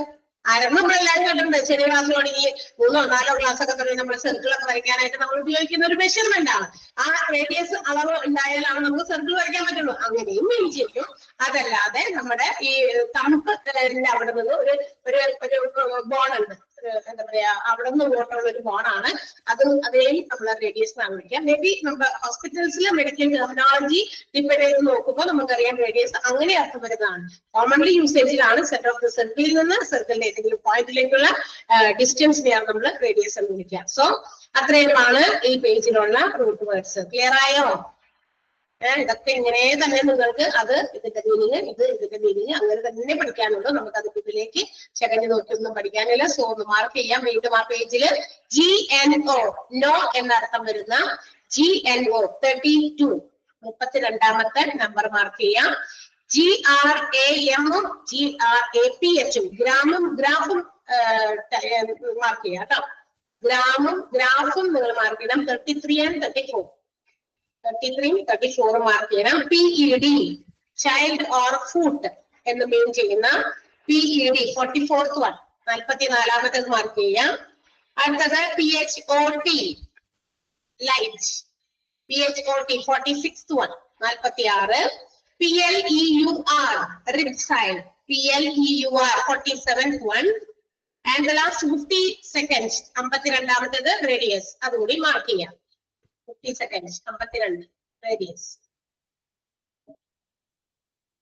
A: ആരം നമ്മളെല്ലാവരും കേട്ടിട്ടുണ്ട്. ചെറിയ ക്ലാസ് തുടങ്ങി 3ഓ 4ഓ ക്ലാസ് ഒക്കെ തുടങ്ങി നമ്മൾ സർക്കിളൊക്കെ വരയ്ക്കാനായിട്ട് നമ്മൾ ഉപയോഗിക്കുന്ന ഒരു മെഷർമെന്റ് ആണ്. ആ റേഡിയസ് അളവ് ഉണ്ടായാലാണ് നമുക്ക് സർക്കിൾ വരയ്ക്കാൻ പറ്റുള്ളൂ. അങ്ങനെയും മീൻ ചെയ്യും. അതല്ലാതെ നമ്മുടെ ഈ തമ്പ് അവിടെ നിന്ന് ഒരു ബോൺ ഉണ്ട്, എന്താ പറയാ അവിടെ നിന്ന് ഇങ്ങോട്ടുള്ള ഒരു ബോണാണ്. അതേയും നമ്മളെ റേഡിയസ് എന്നാണ് വിളിക്കുക. മേ ബി നമ്മുടെ ഹോസ്പിറ്റൽസിലെ മെഡിക്കൽ ടെർമിനോളജി ഡിപ്പെൻഡ് ചെയ്ത് നോക്കുമ്പോൾ നമുക്കറിയാം റേഡിയസ് അങ്ങനെ അർത്ഥം വരുന്നതാണ്. കോമൺലി യൂസേജിലാണ് സെന്റർ ഓഫ് ദ സർക്കിളിൽ നിന്ന് സർക്കിളിന്റെ ഏതെങ്കിലും പോയിന്റിലേക്കുള്ള ഡിസ്റ്റൻസിനെയാണ് നമ്മൾ റേഡിയസ് എന്ന് വിളിക്കുക. സോ അത്രയുമാണ് ഈ പേജിലുള്ള റൂട്ട് വേർഡ്സ്. ക്ലിയർ ആയോ? ഇതൊക്കെ ഇങ്ങനെ തന്നെ നിങ്ങൾക്ക് അത് ഇതിന്റെ മീനിങ് ഇതിന്റെ മീനിങ് അങ്ങനെ തന്നെ പഠിക്കാനുള്ളൂ. നമുക്ക് അത് ഇതിലേക്ക് ചകഞ്ഞു നോക്കിയൊന്നും പഠിക്കാനില്ല. സോ ഒന്ന് മാർക്ക് ചെയ്യാം. വീണ്ടും ആ പേജില് GNO നോ എന്നർത്ഥം വരുന്ന GNO 32 32ാമത്തെ നമ്പർ മാർക്ക് ചെയ്യാം. GRAM GRAPH ഗ്രാമും ഗ്രാഫും മാർക്ക് ചെയ്യാം കേട്ടോ. ഗ്രാഫും നിങ്ങൾ മാർക്ക് ചെയ്യണം. 33 and 34 33 34 മാർക്ക് ചെയ്യണം. PED ചൈൽഡ് ഓർ ഫുഡ് എന്ന് മീൻ ചെയ്യുന്ന PED 44th one 44ാമത്തേത് മാർക്ക് ചെയ്യാം. അടുത്തത് PHOT light PHOT 46th one 46. PLEUR rib side PLEUR 47th one. And the last 50 seconds 52ാമത്തേത് radius, അതുകൂടി മാർക്ക് ചെയ്യാം. 50 seconds 52 റേഡിയസ്.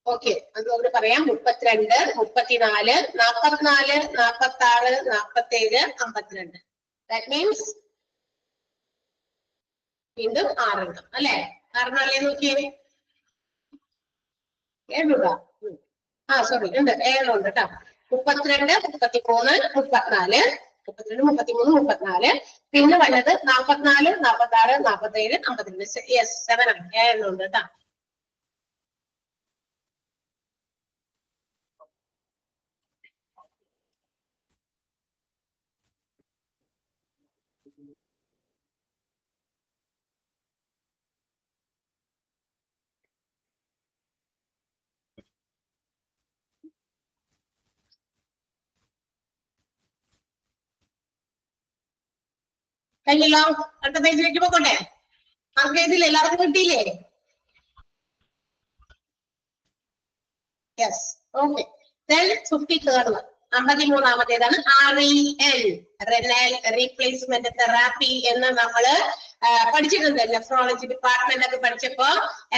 A: ഓക്കെ, അതുകൊണ്ട് പറയാം 32 34 44 46 47 52. ദാറ്റ് മീൻസ് വീണ്ടും 6 എണ്ണം അല്ലെ? 6 അല്ലേ നോക്കിയേ? 7 സോറി ഉണ്ട് 7 ഉണ്ട് കേട്ടോ. 32, 33, 34, 32, 33, 34. പിന്നെ വന്നത് 44, 46, 47, 52. യെസ്, 7 ആണ്. 7 ഉണ്ട് കേട്ടോ. കഴിഞ്ഞല്ലോ. അടുത്ത പേജിലേക്ക് പോകട്ടെ. മാർക്ക് ചെയ്തില്ലേ? എല്ലാവർക്കും കിട്ടിയില്ലേ? Yes, okay. Then 53rd one. 53ാമത്തേതാണ് REN, renal replacement therapy എന്ന് നമ്മള് പഠിച്ചിട്ടുണ്ട്. നെഫ്രോളജി ഡിപ്പാർട്ട്മെന്റ് ഒക്കെ പഠിച്ചപ്പോ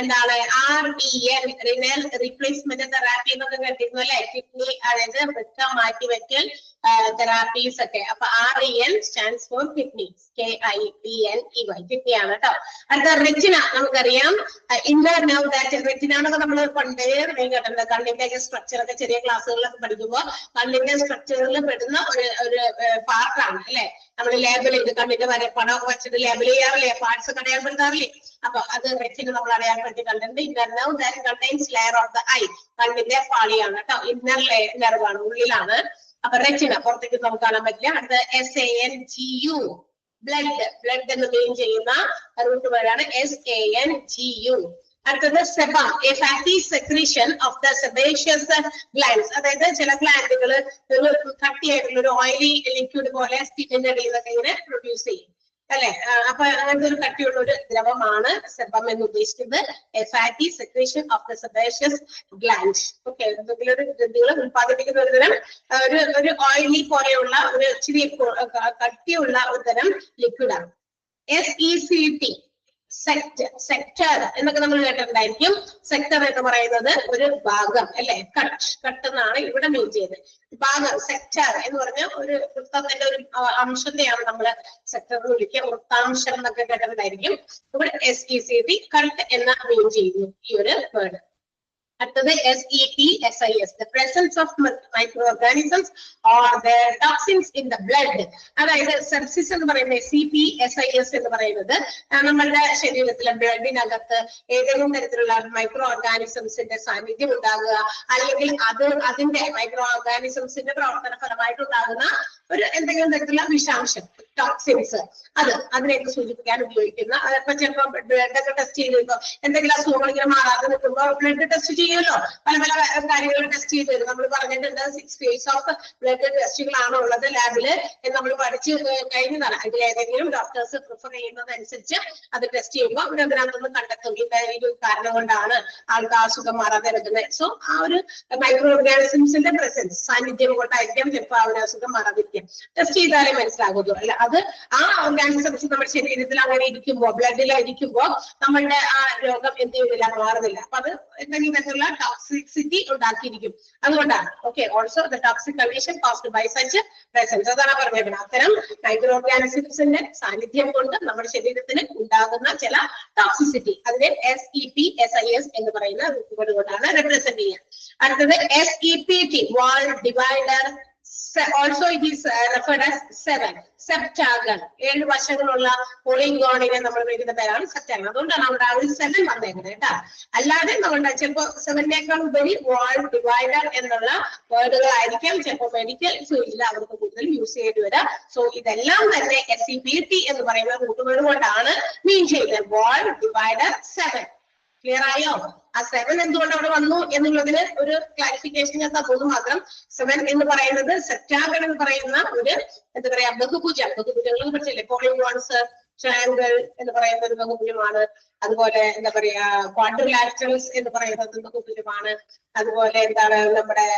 A: എന്താണ് REN, റിനൽ റീപ്ലേസ്മെന്റ് തെറാപ്പി എന്നൊക്കെ കേട്ടിരുന്നു അല്ലെ? കിഡ്നി, അതായത് വൃക്ക മാറ്റിവെക്കൽ തെറാപ്പീസ് ഒക്കെ. അപ്പൊ REN stands for kidney, KIDNEY, kidney ആണ് കേട്ടോ. അടുത്ത റെറ്റിന, നമുക്കറിയാം ഇന്നർ നെർവ് ദാറ്റ് റെറ്റിന എന്നൊക്കെ നമ്മൾ പണ്ടേ കേട്ടിട്ടുണ്ട്. കണ്ണിന്റെ സ്ട്രക്ചർ ഒക്കെ ചെറിയ ക്ലാസ്സുകളിലൊക്കെ പഠിക്കുമ്പോൾ കണ്ണിന്റെ സ്ട്രക്ചറിൽ പെടുന്ന ഒരു പാർട്ടാണ് അല്ലെ? നമ്മൾ ലേബൽ ചെയ്ത് കണ്ണിന്റെ പടമൊക്കെ വെച്ചിട്ട് ലേബൽ ചെയ്യാറില്ലേ? പാർട്സ് ഒക്കെ അടയാളപ്പെടുത്താറില്ലേ? അപ്പൊ അത് റെറ്റിന നമ്മൾ അടയാളപ്പെടുത്തി കണ്ടിട്ടുണ്ട്. Inner nerve that contains layer of the I, കണ്ണിന്റെ പാളിയാണ് കേട്ടോ. ഇന്നർ നെർവാണ്, ഉള്ളിലാണ്. അപ്പൊ റെറ്റിന പുറത്തേക്ക് നമുക്ക് കാണാൻ പറ്റില്ല. അടുത്ത SANGU, ബ്ലഡ് എന്ന് മീൻ ചെയ്യുന്ന റൂട്ട് വേർഡാണ് SANGU. അടുത്തത് sebum, a fatty secretion of the sebaceous glands, അതായത് ചില ഗ്ലാൻഡുകൾ ഒരു കട്ടിയായിട്ടുള്ള ഒരു ഓയിലി ലിക്വിഡ് പോലെ സ്കിന്നിന്റെ ഇടയിൽ നിന്നൊക്കെ ഇങ്ങനെ പ്രൊഡ്യൂസ് ചെയ്യും അല്ലെ? അപ്പൊ അങ്ങനത്തെ ഒരു കട്ടിയുള്ള ഒരു ദ്രവമാണ് സെബം എന്ന് ഉദ്ദേശിക്കുന്നത്. A fatty secretion of the sebaceous gland. Okay, എന്തെങ്കിലും ഒരു ഗ്രന്ഥികൾ ഉത്പാദിപ്പിക്കുന്ന ഒരു തരം ഒരു ഓയിലി പോലെയുള്ള ഒരു ഇച്ചിരി കട്ടിയുള്ള ഒരു തരം ലിക്വിഡാണ്. SECT, സെക്ടർ എന്നൊക്കെ നമ്മൾ കേട്ടിട്ടുണ്ടായിരിക്കും. സെക്ടർ എന്ന് പറയുന്നത് ഒരു ഭാഗം അല്ലെ? കട്ട് എന്നാണ് ഇവിടെ മീൻ ചെയ്തത്. ഭാഗം, സെക്ടർ എന്ന് പറഞ്ഞ ഒരു വൃത്തത്തിന്റെ ഒരു അംശത്തെയാണ് നമ്മൾ സെക്ടർ എന്ന് വിളിക്കുക. വൃത്താംശം എന്നൊക്കെ കേട്ടിട്ടുണ്ടായിരിക്കും. ഇവിടെ SECT, കട്ട് എന്ന മീൻ ചെയ്യുന്നു ഈ ഒരു വേർഡ്. അടുത്തത് SEPSIS, the presence of microorganisms or their toxins in the blood. അതായത് സെപ്സിസ് എന്ന് പറയുന്നത് CPSIS എന്ന് പറയുന്നത് നമ്മളുടെ ശരീരത്തിലെ ബ്ലഡിനകത്ത് ഏതെങ്കിലും തരത്തിലുള്ള മൈക്രോ ഓർഗാനിസംസിന്റെ സാന്നിധ്യം ഉണ്ടാകുക, അല്ലെങ്കിൽ അതിന്റെ മൈക്രോ ഓർഗാനിസംസിന്റെ പ്രവർത്തന ഫലമായിട്ട് ഉണ്ടാകുന്ന ഒരു എന്തെങ്കിലും തരത്തിലുള്ള വിഷാംശം, ടോക്സിൻസ്, അതിനെയൊക്കെ സൂചിപ്പിക്കാൻ ഉപയോഗിക്കുന്ന. അതൊക്കെ ചിലപ്പോൾ ബ്ലഡ് ഒക്കെ ടെസ്റ്റ് ചെയ്തിരുമ്പോ എന്തെങ്കിലും അസുഖങ്ങൾ ഇങ്ങനെ മാറാതെ നിൽക്കുമ്പോൾ ബ്ലഡ് ടെസ്റ്റ് ചെയ്യുമല്ലോ, പല കാര്യങ്ങൾ ടെസ്റ്റ് ചെയ്ത് തരും. നമ്മൾ പറഞ്ഞിട്ടുണ്ട് 6 phases ഓഫ് ബ്ലഡ് ടെസ്റ്റുകളാണ് ഉള്ളത് ലാബില് എന്ന് നമ്മൾ പഠിച്ച് കഴിഞ്ഞതാണ്. അതിൽ ഏതെങ്കിലും ഡോക്ടേഴ്സ് പ്രിഫർ ചെയ്യുന്നതനുസരിച്ച് അത് ടെസ്റ്റ് ചെയ്യുമ്പോൾ അതിനകത്തൊന്ന് കണ്ടെത്തും ഈ കാരണം കൊണ്ടാണ് ആൾക്ക് അസുഖം മാറാതെ എടുക്കുന്നത്. സോ ആ ഒരു മൈക്രോ ഓർഗാനിസംസിന്റെ പ്രസൻസ്, സാന്നിധ്യം കൊണ്ടായിരിക്കും ചിലപ്പോൾ ആ ഒരു അസുഖം മാറാതിരിക്കും. ടെസ്റ്റ് ചെയ്താലേ മനസ്സിലാകുള്ളൂ അല്ല. അത് ആ ഓർഗാനിസംസ് നമ്മുടെ ശരീരത്തിൽ അങ്ങനെ ഇരിക്കുമ്പോ, ബ്ലഡിലായിരിക്കുമ്പോ നമ്മളുടെ ആ രോഗം എന്ത് ചെയ്യുന്നില്ല, മാറുന്നില്ല. അപ്പൊ അത് എന്തെങ്കിലും തരത്തിലുള്ള ടോക്സിസിറ്റി ഉണ്ടാക്കിയിരിക്കും. അതുകൊണ്ടാണ്. Okay, also the toxic condition caused by such presence, അതാണ് പറഞ്ഞേക്കുന്നത്. അത്തരം മൈക്രോ ഓർഗാനിസംസിന്റെ സാന്നിധ്യം കൊണ്ട് നമ്മുടെ ശരീരത്തിന് ഉണ്ടാകുന്ന ചില ടോക്സിസിറ്റി, അതിനെ SEPSIS എന്ന് പറയുന്ന റൂട്ടുകൾ കൊണ്ടാണ് റെപ്രസെന്റ് ചെയ്യുക. അടുത്തത് SEPT, wall divider. Also it is referred as 7, സെപ്റ്റാഗൺ. 7 വശങ്ങളുള്ള പോളിഗോണിനെ നമ്മൾ വിളിക്കുന്ന പേരാണ് സെപ്റ്റാഗൺ. അതുകൊണ്ടാണ് അവിടെ ആ ഒരു 7 വന്നേക്കുന്നത് കേട്ടോ. അല്ലാതെ നമ്മളുടെ ചിലപ്പോ 7നേക്കാൾ ഉപരി വാൾ ഡിവൈഡർ എന്നുള്ള വേർഡുകളായിരിക്കാം ചിലപ്പോൾ മെഡിക്കൽ ഫീൽഡിൽ അവർക്ക് കൂടുതൽ യൂസ് ചെയ്യേണ്ടി വരാം. സോ ഇതെല്ലാം തന്നെ SEPT എന്ന് പറയുന്ന റൂട്ടുകൾ കൊണ്ടാണ് മീൻ ചെയ്യുന്നത്. വാൾ ഡിവൈഡർ 7. ക്ലിയർ ആയോ? ആ 7 എന്തുകൊണ്ട് അവിടെ വന്നു എന്നുള്ളതിന് ഒരു ക്ലാരിഫിക്കേഷൻ ഞാൻ തന്നു മാത്രം. 7 എന്ന് പറയുന്നത് സെപ്റ്റാഗൺ എന്ന് പറയുന്ന ഒരു എന്താ പറയാ ബഹുഭുജങ്ങൾ പഠിച്ചില്ലേ? പോളിഗോൺസ്, ട്രയാങ്കിൾ എന്ന് പറയുന്ന ഒരു ബഹുഭുജമാണ്. അതുപോലെ എന്താ പറയാ ക്വാഡ്രിലാറ്ററൽസ് എന്ന് പറയുന്നത് ബഹുഭുജമാണ്. അതുപോലെ എന്താണ് നമ്മുടെ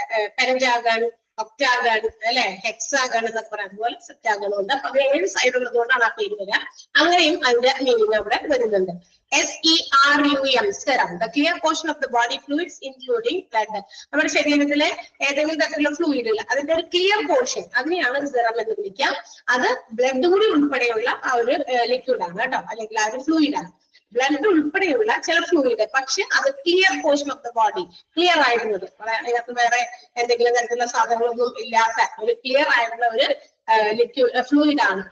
A: പെൻറ്റാഗൺ, ഒക്ടാഗൺ അല്ലെ, ഹെക്സാഗൺ എന്നൊക്കെ പറയാം. അതുപോലെ സെപ്റ്റാഗൺ ഉണ്ട്. അപ്പൊ 7 സൈഡ് ഉള്ളത് കൊണ്ടാണ് ആ പേര് വരിക. അങ്ങനെയും അതിന്റെ മീനിങ് അവിടെ വരുന്നുണ്ട്. SERUM, serum, the clear portion of the body fluids including blood. നമ്മുടെ ശരീരത്തിലെ ഏതെങ്കിലും തരത്തിലുള്ള ഫ്ലൂയിഡ് അതിന്റെ ഒരു ക്ലിയർ പോർഷൻ, അതിനെയാണ് സെറം എന്ന് വിളിക്കുക. അത് ബ്ലഡ് കൂടി ഉൾപ്പെടെയുള്ള ആ ഒരു ലിക്വിഡ് ആണ് കേട്ടോ, അല്ലെങ്കിൽ ആ ഒരു ഫ്ലൂയിഡ് ആണ്. ബ്ലഡ് ഉൾപ്പെടെയുള്ള ചില ഫ്ലൂയിഡ്, പക്ഷെ അത് clear portion of the body, clear ആയിരുന്നത്, അതിനകത്ത് വേറെ എന്തെങ്കിലും തരത്തിലുള്ള സാധനങ്ങളൊന്നും ഇല്ലാത്ത ഒരു ക്ലിയർ ആയിട്ടുള്ള ഒരു ലിക്വിഡ് ഫ്ലൂയിഡ് ആണ്.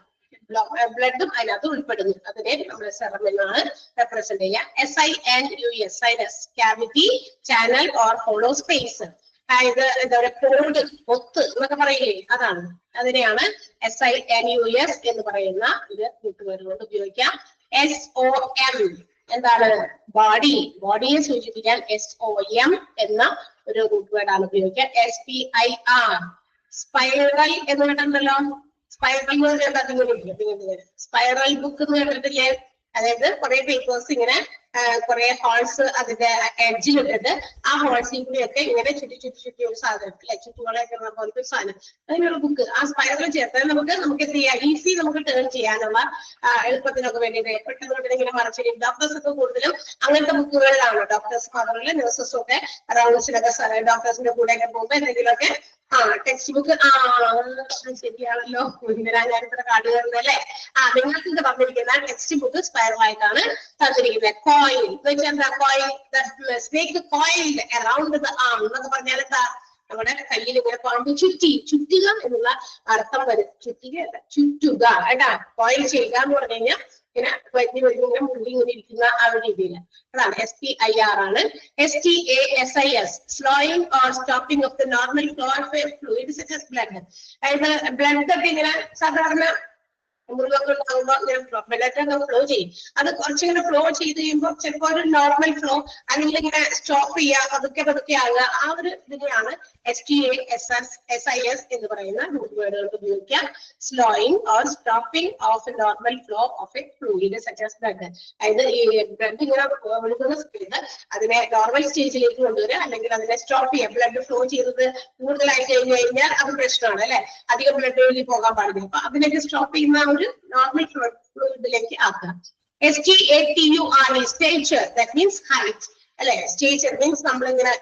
A: ബ്ലഡും അതിനകത്ത് ഉൾപ്പെടുന്നു. അതിനെ നമ്മൾ സെറം എന്നാണ് റെപ്രസെന്റ് ചെയ്യുക. SINUS, sinus, cavity, channel or hollow space. അതായത് എന്താ പറയുക, കോഡ്, ഒത്ത് എന്നൊക്കെ പറയില്ലേ, അതാണ്. അതിനെയാണ് SINUS എന്ന് പറയുന്ന ഒരു കൂട്ടുപേര് കൊണ്ട് ഉപയോഗിക്കാം. SOM എന്താണ്? ബോഡി, ബോഡിയെ സൂചിപ്പിക്കാൻ SOM എന്ന ഒരു കൂട്ടുപേരാണ് ഉപയോഗിക്കുക. SPIR സ്പൈറൽ എന്ന് കേട്ടിട്ടുണ്ടല്ലോ. സ്പൈറൽ സ്പൈറൽ ബുക്ക് എന്ന് കേട്ടിട്ടില്ലേ? അതായത് കുറെ പേപ്പേഴ്സ് ഇങ്ങനെ കുറെ ഹോൾസ് അതിന്റെ എഡ്ജിലിട്ടിട്ട് ആ ഹോൾസിൽ കൂടിയൊക്കെ ഇങ്ങനെ ചുറ്റി ഒരു സാധനം, അല്ലെ, ചുറ്റുകളൊക്കെ പോലത്തെ ഒരു സാധനം, അതിനൊരു ബുക്ക്. ആ സ്പൈറൽ ചേർത്താൽ നമുക്ക് എന്ത് ചെയ്യാം, ഈസി നമുക്ക് ടേൺ ചെയ്യാനുള്ള എളുപ്പത്തിനൊക്കെ വേണ്ടിയിട്ട് പെട്ടെന്ന് ഇങ്ങനെ മറച്ചിട്ട് ഡോക്ടേഴ്സ് ഒക്കെ കൂടുതലും അങ്ങനത്തെ ബുക്കുകളിലാണ്. ഡോക്ടേഴ്സ് മാത്രമല്ല, നഴ്സസും ഒക്കെ റൗണ്ട്സിലൊക്കെ ഡോക്ടേഴ്സിന്റെ കൂടെ ഒക്കെ പോകുമ്പോൾ എന്തെങ്കിലുമൊക്കെ ടെക്സ്റ്റ് ബുക്ക് ശരിയാണല്ലോ, ഇന്ദിരാ ഞാനിത്ര കാർഡ് കയറുന്നല്ലേ. നിങ്ങൾക്ക് ഇത് പറഞ്ഞിരിക്കുന്ന ടെക്സ്റ്റ് ബുക്ക് സ്പൈറൽ ആയിട്ടാണ് തന്നിരിക്കുന്നത്. കോയിൽ എന്ന് വെച്ചാൽ എന്താ? Coil, snake coil around the arm എന്നൊക്കെ പറഞ്ഞാൽ എന്താ? നമ്മുടെ കയ്യിൽ ഇങ്ങനെ പാമ്പ് ചുറ്റുക എന്നുള്ള അർത്ഥം വരും. ചുറ്റുകയല്ല, ചുറ്റുക കേട്ടാ. കോയിൽ ചെയ്യുക എന്ന് പറഞ്ഞു കഴിഞ്ഞാൽ ഇങ്ങനെ ഇങ്ങനെ മുള്ളി ഇങ്ങനെ ഇരിക്കുന്ന ആ ഒരു രീതിയിൽ. അതാണ് SPIR ആണ്. STASIS slowing or stopping of the normal flow of A fluid such as blood. അതായത് ബ്ലഡ് ഒക്കെ ഇങ്ങനെ സാധാരണ മുറിവൊക്കെ ഉണ്ടാകുമ്പോൾ ഇങ്ങനെ ബ്ലഡ് ഫ്ലോ ചെയ്യും. അത് കുറച്ചിങ്ങനെ ഫ്ലോ ചെയ്ത് കഴിയുമ്പോൾ ചിലപ്പോൾ ഒരു നോർമൽ ഫ്ലോ, അല്ലെങ്കിൽ ഇങ്ങനെ സ്റ്റോപ്പ് ചെയ്യുക, പതുക്കെ ആകുക. ആ ഒരു ഇതിനെയാണ് STASIS എന്ന് പറയുന്ന വേർഡുകൾ ഉപയോഗിക്കാം. Slowing or stopping of A normal flow of A fluid such as blood. അതായത് ഈ ബ്ലഡ് ഇങ്ങനെ ഒഴുകുന്ന സ്പീഡ് അതിനെ നോർമൽ സ്റ്റേജിലേക്ക് കൊണ്ടുവരിക, അല്ലെങ്കിൽ അതിനെ സ്റ്റോപ്പ് ചെയ്യുക. ബ്ലഡ് ഫ്ലോ ചെയ്തത് കൂടുതലായി കഴിഞ്ഞു കഴിഞ്ഞാൽ അത് പ്രശ്നമാണ്, അല്ലെ, അധികം ബ്ലഡ് ഒഴുകി പോകാൻ പാടില്ല. അപ്പൊ അതിനൊക്കെ സ്റ്റോപ്പ് ചെയ്യുന്ന ഒരു നോർമൽ ഫ്ലൂയിഡിലേക്ക് ആക്കുക. STATURE stature, that means height, അല്ലെ. സ്റ്റേച്ചർ മീൻസ് നമ്മളിങ്ങനെ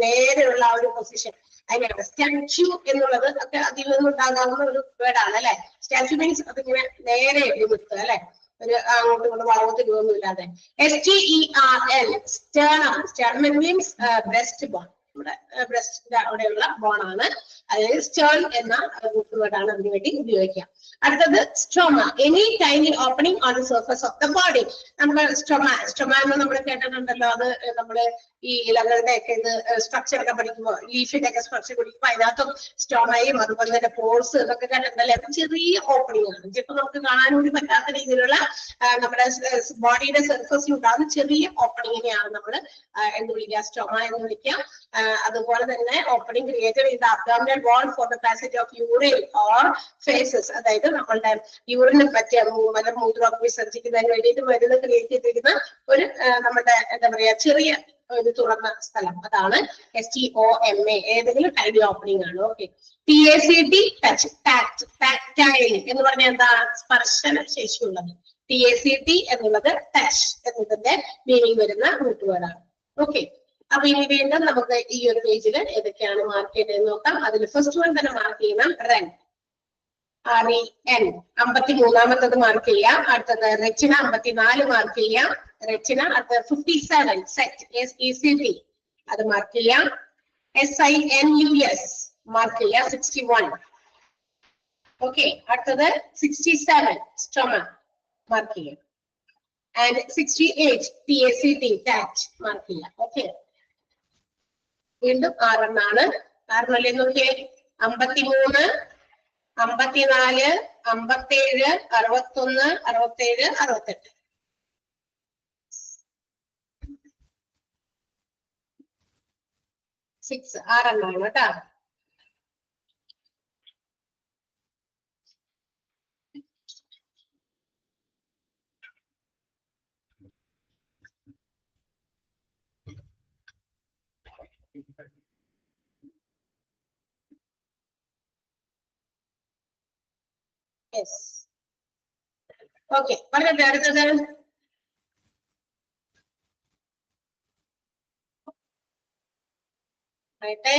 A: നേരെയുള്ള ആ ഒരു പൊസിഷൻ, അതിനാണ്. സ്റ്റാച്യു എന്നുള്ളത് ഒക്കെ അതിൽ നിന്നുണ്ടാകാവുന്ന ഒരു വേർഡാണ്, അല്ലെ. സ്റ്റാച്യു മീൻസ് അതിങ്ങനെ നേരെ നിർത്തുക, അല്ലെ, ഒരു അങ്ങോട്ടും ഇങ്ങോട്ട് വളവത്ത് രൂപമൊന്നുമില്ലാതെ. STERL sternum, sternum means breast bone, നമ്മുടെ ബ്രസ്റ്റിന്റെ അവിടെയുള്ള ബോണാണ്. അതായത് സ്റ്റേൺ എന്ന വേർഡാണ് അതിനു വേണ്ടി ഉപയോഗിക്കുക. അടുത്തത് stroma, any tiny opening on the surface of the body. നമ്മൾ സ്ട്രോമ എന്ന് നമ്മൾ കേട്ടിട്ടുണ്ടല്ലോ. അത് നമ്മള് ഈ ഇലകളുടെ ഒക്കെ ഇത് സ്ട്രക്ചർ ഒക്കെ പഠിക്കുമ്പോൾ, ലീഫിന്റെ ഒക്കെ സ്ട്രക്ചർ പഠിക്കുമ്പോൾ അതിനകത്തും സ്റ്റോമയും അതുപോലെ തന്നെ പോർസ് ഇതൊക്കെ കണ്ടിട്ടുണ്ടല്ലേ. അത് ചെറിയ ഓപ്പണിംഗ് ആണ്. ചിലപ്പോൾ നമുക്ക് കാണാൻ കൂടി പറ്റാത്ത രീതിയിലുള്ള നമ്മുടെ ബോഡിയുടെ സർഫസിൽ ഉണ്ടാകുന്ന ചെറിയ ഓപ്പണിങ്ങിനെയാണ് നമ്മൾ എന്ത് വിളിക്കുക, സ്ട്രോമ എന്ന് വിളിക്കുക. അതുപോലെ തന്നെ opening created in the abdominal wall for the passage of urine or faeces. അതായത് നമ്മളുടെ യൂറിനെ പറ്റിയ മൂത്രമൊക്കെ വിസർജിക്കുന്നതിന് വേണ്ടിയിട്ട് മരുന്ന് ക്രിയേറ്റ് ചെയ്തിരിക്കുന്ന ഒരു നമ്മുടെ എന്താ പറയാ ചെറിയ ഒരു തുറന്ന സ്ഥലം, അതാണ് STOMA. ഏതെങ്കിലും ടൈനി ഓപ്പണിംഗ് ആണ്. ഓക്കെ. TACT ടച്ച്, ടാക്ടൈൽ എന്ന് പറഞ്ഞാൽ എന്താ? സ്പർശന ശേഷിയുള്ളത്. TACT എന്നുള്ളത് ടച്ച് എന്നതിന്റെ മീനിങ് വരുന്ന റൂട്ട് വേർഡാണ്. ഓക്കെ. അപ്പൊ ഇനി വീണ്ടും നമുക്ക് ഈ ഒരു പേജിൽ ഏതൊക്കെയാണ് മാർക്ക് ചെയ്തതെന്ന് നോക്കാം. അതിൽ ഫസ്റ്റ് വൺ തന്നെ മാർക്ക് ചെയ്യണം, REN, REN. 53ാമത്തത് മാർക്ക് ചെയ്യാം. അടുത്തത് റെറ്റിന, 54 മാർക്ക് ചെയ്യാം. റെറ്റിന. അടുത്തത് 57 സെറ്റ്, SECT, അത് മാർക്ക് ചെയ്യാം. SINUS മാർക്ക് ചെയ്യാം. 61. ഓക്കെ. അടുത്തത് 67 സ്റ്റൊമ മാർക്ക് ചെയ്യാം. ആൻഡ് 68 TACT ടാറ്റ് മാർക്ക് ചെയ്യാം. ഓക്കെ. വീണ്ടും 6 ആണ്. 6 നോക്കിയേ. 53, 54, 57, 61, 67, 68. 6 6 കേട്ടോ. യെസ്. ഓക്കെ. പറഞ്ഞിട്ട് അടുത്തത് ആയിട്ടെ.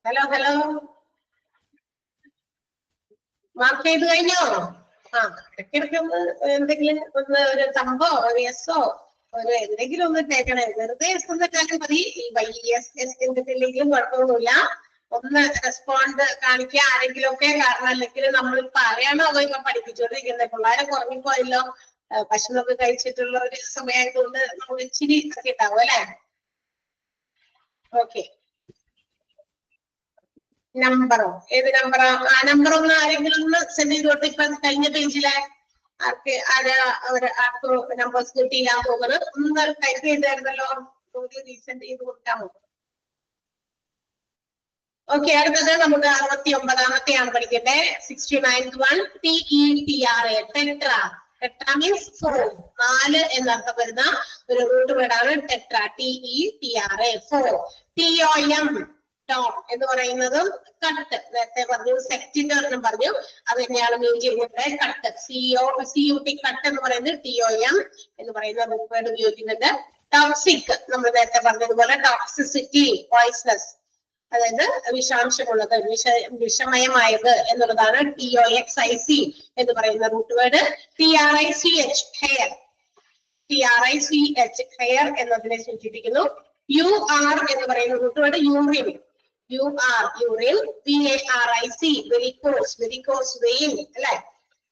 A: ഹലോ മാർക്ക് ചെയ്ത് കഴിഞ്ഞോ? ഇടയ്ക്കിടയ്ക്ക് ഒന്ന് എന്തെങ്കിലും ഒന്ന് ഒരു തമ്പോ ഒരു എസ്സോ ഒരു എന്തെങ്കിലും ഒന്ന് കേൾക്കണേ. വെറുതെ എസ് എന്നിട്ടാലും മതി. ഈ എന്തെങ്കിലും കുഴപ്പമൊന്നുമില്ല. ഒന്ന് റെസ്പോണ്ട് കാണിക്കുക ആരെങ്കിലും ഒക്കെ. കാരണം അല്ലെങ്കിൽ നമ്മൾ പറയാനോ അതോ ഇപ്പൊ പഠിപ്പിച്ചുകൊണ്ടിരിക്കുന്നത് പിള്ളേരെ കുറഞ്ഞിപ്പോയല്ലോ. ഭക്ഷണമൊക്കെ കഴിച്ചിട്ടുള്ള ഒരു സമയമായതുകൊണ്ട് നമ്മൾ ഇച്ചിരി ഒക്കെ ഉണ്ടാവും അല്ലെ. ഓക്കെ, നമ്പറോ ഏത് നമ്പറോ? ആ നമ്പർ ഒന്ന് ആരെങ്കിലും ഒന്ന് സെൻഡ് ചെയ്തോട്ട്. ഇപ്പൊ കഴിഞ്ഞ പേജിലെ ആർക്ക് നമ്പേഴ്സ് കിട്ടിയില്ലാന്ന് തോന്നുന്നത് ഒന്ന് ടൈപ്പ് ചെയ്തായിരുന്നല്ലോ. റീസെൻഡ് ചെയ്ത് കൊടുക്കാമോ? ഓക്കെ, അടുത്തത് നമുക്ക് 69ാമത്തെയാണ് പഠിക്കട്ടെ. 69th one, TETRA, tetra. Tetra means 4, 4 എന്നർത്ഥം വരുന്ന ഒരു റൂട്ട് വേർഡാണ് ടെട്രാ. TETRA 4. TOM, ടോം എന്ന് പറയുന്നതും കട്ട്. നേരത്തെ പറഞ്ഞു സെക്റ്റിന്റെ ഒരെണ്ണം പറഞ്ഞു, അത് തന്നെയാണ് മീൻ ചെയ്യുന്നത്. കട്ട്, CUT കട്ട് എന്ന് പറയുന്നത് TOM എന്ന് പറയുന്ന റൂട്ട് വേർഡ് ഉപയോഗിക്കുന്നുണ്ട്. ടോക്സിക് നമ്മൾ നേരത്തെ പറഞ്ഞതുപോലെ ടോക്സിസിറ്റി, പോയ്സണസ്, അതായത് വിഷാംശമുള്ളത്, വിഷമയമായത് എന്നുള്ളതാണ് TOXIC എന്ന് പറയുന്ന root word. TRICH hair, TRICH hair എന്നതിനെ സൂചിപ്പിക്കുന്നു. UR എന്ന് പറയുന്ന root word urine, UR urine. VARIC varicose, varicose vein അല്ലെ.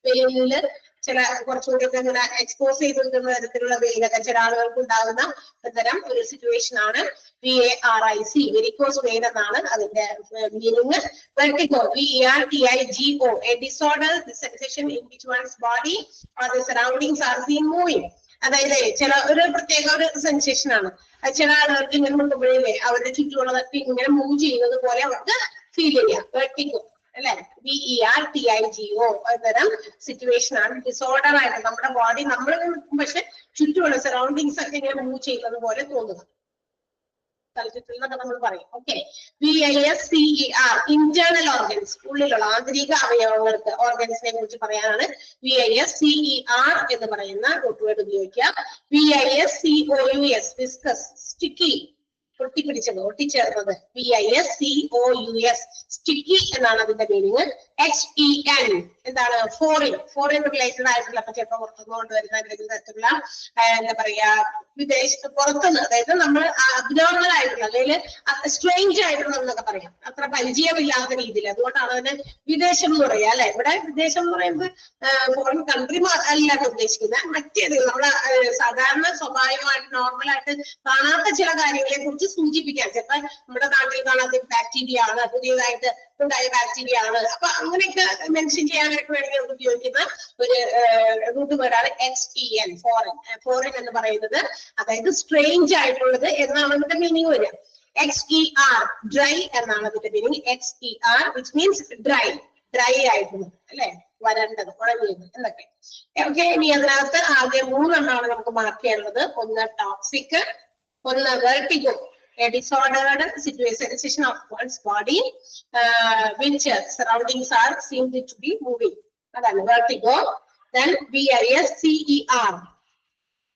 A: വെയിനില് ചില കുറച്ചുകൂടി ഒക്കെ ഇങ്ങനെ എക്സ്പോസ് ചെയ്ത് നിൽക്കുന്ന തരത്തിലുള്ള വെയിലൊക്കെ ചില ആളുകൾക്ക് ഉണ്ടാകുന്ന തരം ഒരു സിറ്റുവേഷൻ ആണ് VARIC, വെരിക്കോസ് വെയിൻ എന്നാണ് അതിന്റെ meaning. Vertigo, VERTIGO, a disorder, the sensation in which one's body or the surroundings are seen moving. അതായത് ചില ഒരു പ്രത്യേക ഒരു സെൻസേഷൻ ആണ്. ചില ആളുകൾക്ക് ഇങ്ങനെ നോക്കുമ്പോഴേ അവരുടെ ചുറ്റുമുള്ളതൊക്കെ ഇങ്ങനെ മൂവ് ചെയ്യുന്നത് പോലെ അവർക്ക് ഫീൽ ചെയ്യാം. വെർട്ടിഗോ അല്ലെ, VERTIGO തരം സിറ്റുവേഷൻ ആണ്. ഡിസോർഡർ ആയിട്ട് നമ്മുടെ ബോഡി നമ്മൾ പക്ഷെ ചുറ്റുമുള്ള സറൗണ്ടിങ്സ് ഒക്കെ ഇങ്ങനെ മൂവ് ചെയ്യുന്നത് പോലെ തോന്നുക, തലചുറ്റൽ നമ്മൾ പറയും. ഓക്കെ, VISCER ഇന്റേണൽ ഓർഗൻസ്, ഉള്ളിലുള്ള ആന്തരിക അവയവങ്ങൾക്ക് ഓർഗൻസിനെ കുറിച്ച് പറയാനാണ് VISCER എന്ന് പറയുന്ന റൂട്ട് വേർഡ് ഉപയോഗിക്കുക. VISCOUS വിസ്കസ്, സ്റ്റിക്കി, ഒട്ടിപ്പിടിച്ചത്, ഒട്ടിച്ചേർന്നത്. VISCOUS സ്റ്റിക്കി എന്നാണ് അതിന്റെ മീനിങ്. HEN എന്താണ്? ഫോറിൻ, ഫോറിൻ റിലേറ്റഡ് ആയിട്ടുള്ള ചിലപ്പോൾ പുറത്തുനിന്ന് കൊണ്ടുവരുന്ന എന്തെങ്കിലും തരത്തിലുള്ള എന്താ പറയാ വിദേശത്ത് പുറത്തുനിന്ന്, അതായത് നമ്മൾ അബ്നോർമൽ ആയിട്ടുള്ള അല്ലെങ്കിൽ സ്ട്രേഞ്ച് ആയിട്ടുള്ള എന്നൊക്കെ പറയാം, അത്ര പരിചയമില്ലാത്ത രീതിയിൽ. അതുകൊണ്ടാണ് അതിന് വിദേശം എന്ന് പറയുക അല്ലെ. ഇവിടെ വിദേശം എന്ന് പറയുന്നത് ഫോറിൻ കൺട്രി അല്ലാതെ ഉദ്ദേശിക്കുന്നത് മറ്റേത് നമ്മളെ സാധാരണ സ്വാഭാവികമായിട്ട് നോർമലായിട്ട് കാണാത്ത ചില കാര്യങ്ങളെ കുറിച്ച് സൂചിപ്പിക്കാൻ. ചിലപ്പോൾ നമ്മുടെ നാട്ടിൽ കാണാത്ത ബാക്ടീരിയ ആണ്, പുതിയതായിട്ട് ഉണ്ടായ ബാക്ടീരിയ ആണ്. അപ്പൊ അങ്ങനെയൊക്കെ മെൻഷൻ ചെയ്യാനായിട്ട് വേണമെങ്കിൽ നമുക്ക് ഉപയോഗിക്കുന്ന ഒരു റൂട്ട് വേർഡാണ് HEN, ഫോറിൻ. ഫോറിൻ എന്ന് പറയുന്നത് അതായത് സ്ട്രേഞ്ച് ആയിട്ടുള്ളത് എന്നാണ് അതിന്റെ മീനിങ് വരിക. XER ഡ്രൈ എന്നാണ് അതിന്റെ meaning. XER which means dry, dry ആയിട്ടുള്ളത് അല്ലെ, വരണ്ടത്, ഉണങ്ങിയത് എന്നൊക്കെ. ഓക്കെ, ഇനി അതിനകത്ത് ആകെ 3 എണ്ണമാണ് നമുക്ക് മാർക്ക് ചെയ്യാനുള്ളത്. ഒന്ന് ടോക്സിക്, ഒന്ന് vertigo, a disordered sensation of one's body which surroundings are seen to be moving, adana vertigo. Then VISCER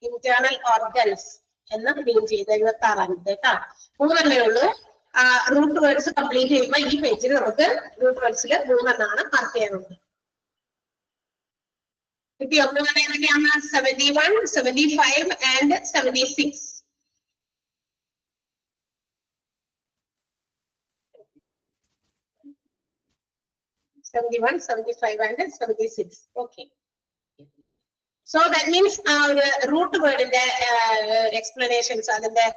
A: internal organs enna mean cheythu 76 കേട്ടോ. 3 എണ്ണേ ഉള്ളൂ. റൂട്ട് വേർഡ്സ് കംപ്ലീറ്റ് ചെയ്യുമ്പോൾ ഈ പേജിൽ നമുക്ക് റൂട്ട് വേർഡ്സിൽ 3 എണ്ണമാണ് മാർക്ക് ചെയ്യാനുള്ളത്. കിട്ടിയോ? 3 ഏതൊക്കെയാണ്? 71, 75 and 76. 71, 75 and 76. Okay. So that means root word in the explanations and the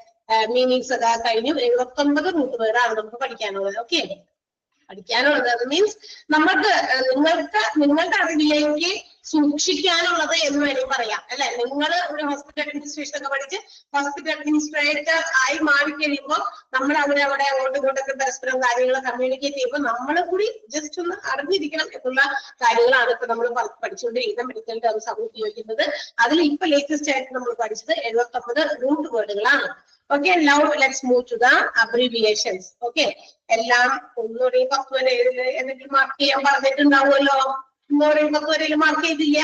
A: meanings of the കഴിഞ്ഞു. 79 root word ആണ് നമുക്ക് പഠിക്കാനുള്ളത്. ഓക്കെ, പഠിക്കാനുള്ളത് മീൻസ് നമുക്ക് നിങ്ങളുടെ അറിവിലേക്ക് സൂക്ഷിക്കാനുള്ളത് എന്ന് വേണമെങ്കിൽ പറയാം അല്ലെ. നിങ്ങൾ ഒരു ഹോസ്പിറ്റൽ അഡ്മിനിസ്ട്രേഷൻ ഒക്കെ പഠിച്ച് ഹോസ്പിറ്റൽ അഡ്മിനിസ്ട്രേറ്റർ ആയി മാറിക്കഴിയുമ്പോൾ നമ്മൾ അവിടെ അങ്ങോട്ടും ഇങ്ങോട്ടൊക്കെ പരസ്പരം കാര്യങ്ങൾ കമ്മ്യൂണിക്കേറ്റ് ചെയ്യുമ്പോൾ നമ്മൾ കൂടി ജസ്റ്റ് ഒന്ന് അറിഞ്ഞിരിക്കണം എന്നുള്ള കാര്യങ്ങളാണ് ഇപ്പൊ നമ്മൾ പഠിച്ചുകൊണ്ടിരിക്കുന്ന മെഡിക്കൽ ടേംസ് ആണ് ഉപയോഗിക്കുന്നത്. അതിൽ ഇപ്പൊ ലേറ്റസ്റ്റ് ആയിട്ട് നമ്മൾ പഠിച്ചത് 79 root വേർഡുകളാണ്. Okay, now let's move to the abbreviations. Okay, എല്ലാം ഒന്നുകൂടി 10 വരെ എന്തെങ്കിലും മാർക്ക് ചെയ്യാൻ പറഞ്ഞിട്ടുണ്ടാവുമല്ലോ. ഒന്നുകൂടി 10 വരെ മാർക്ക് ചെയ്തില്ല?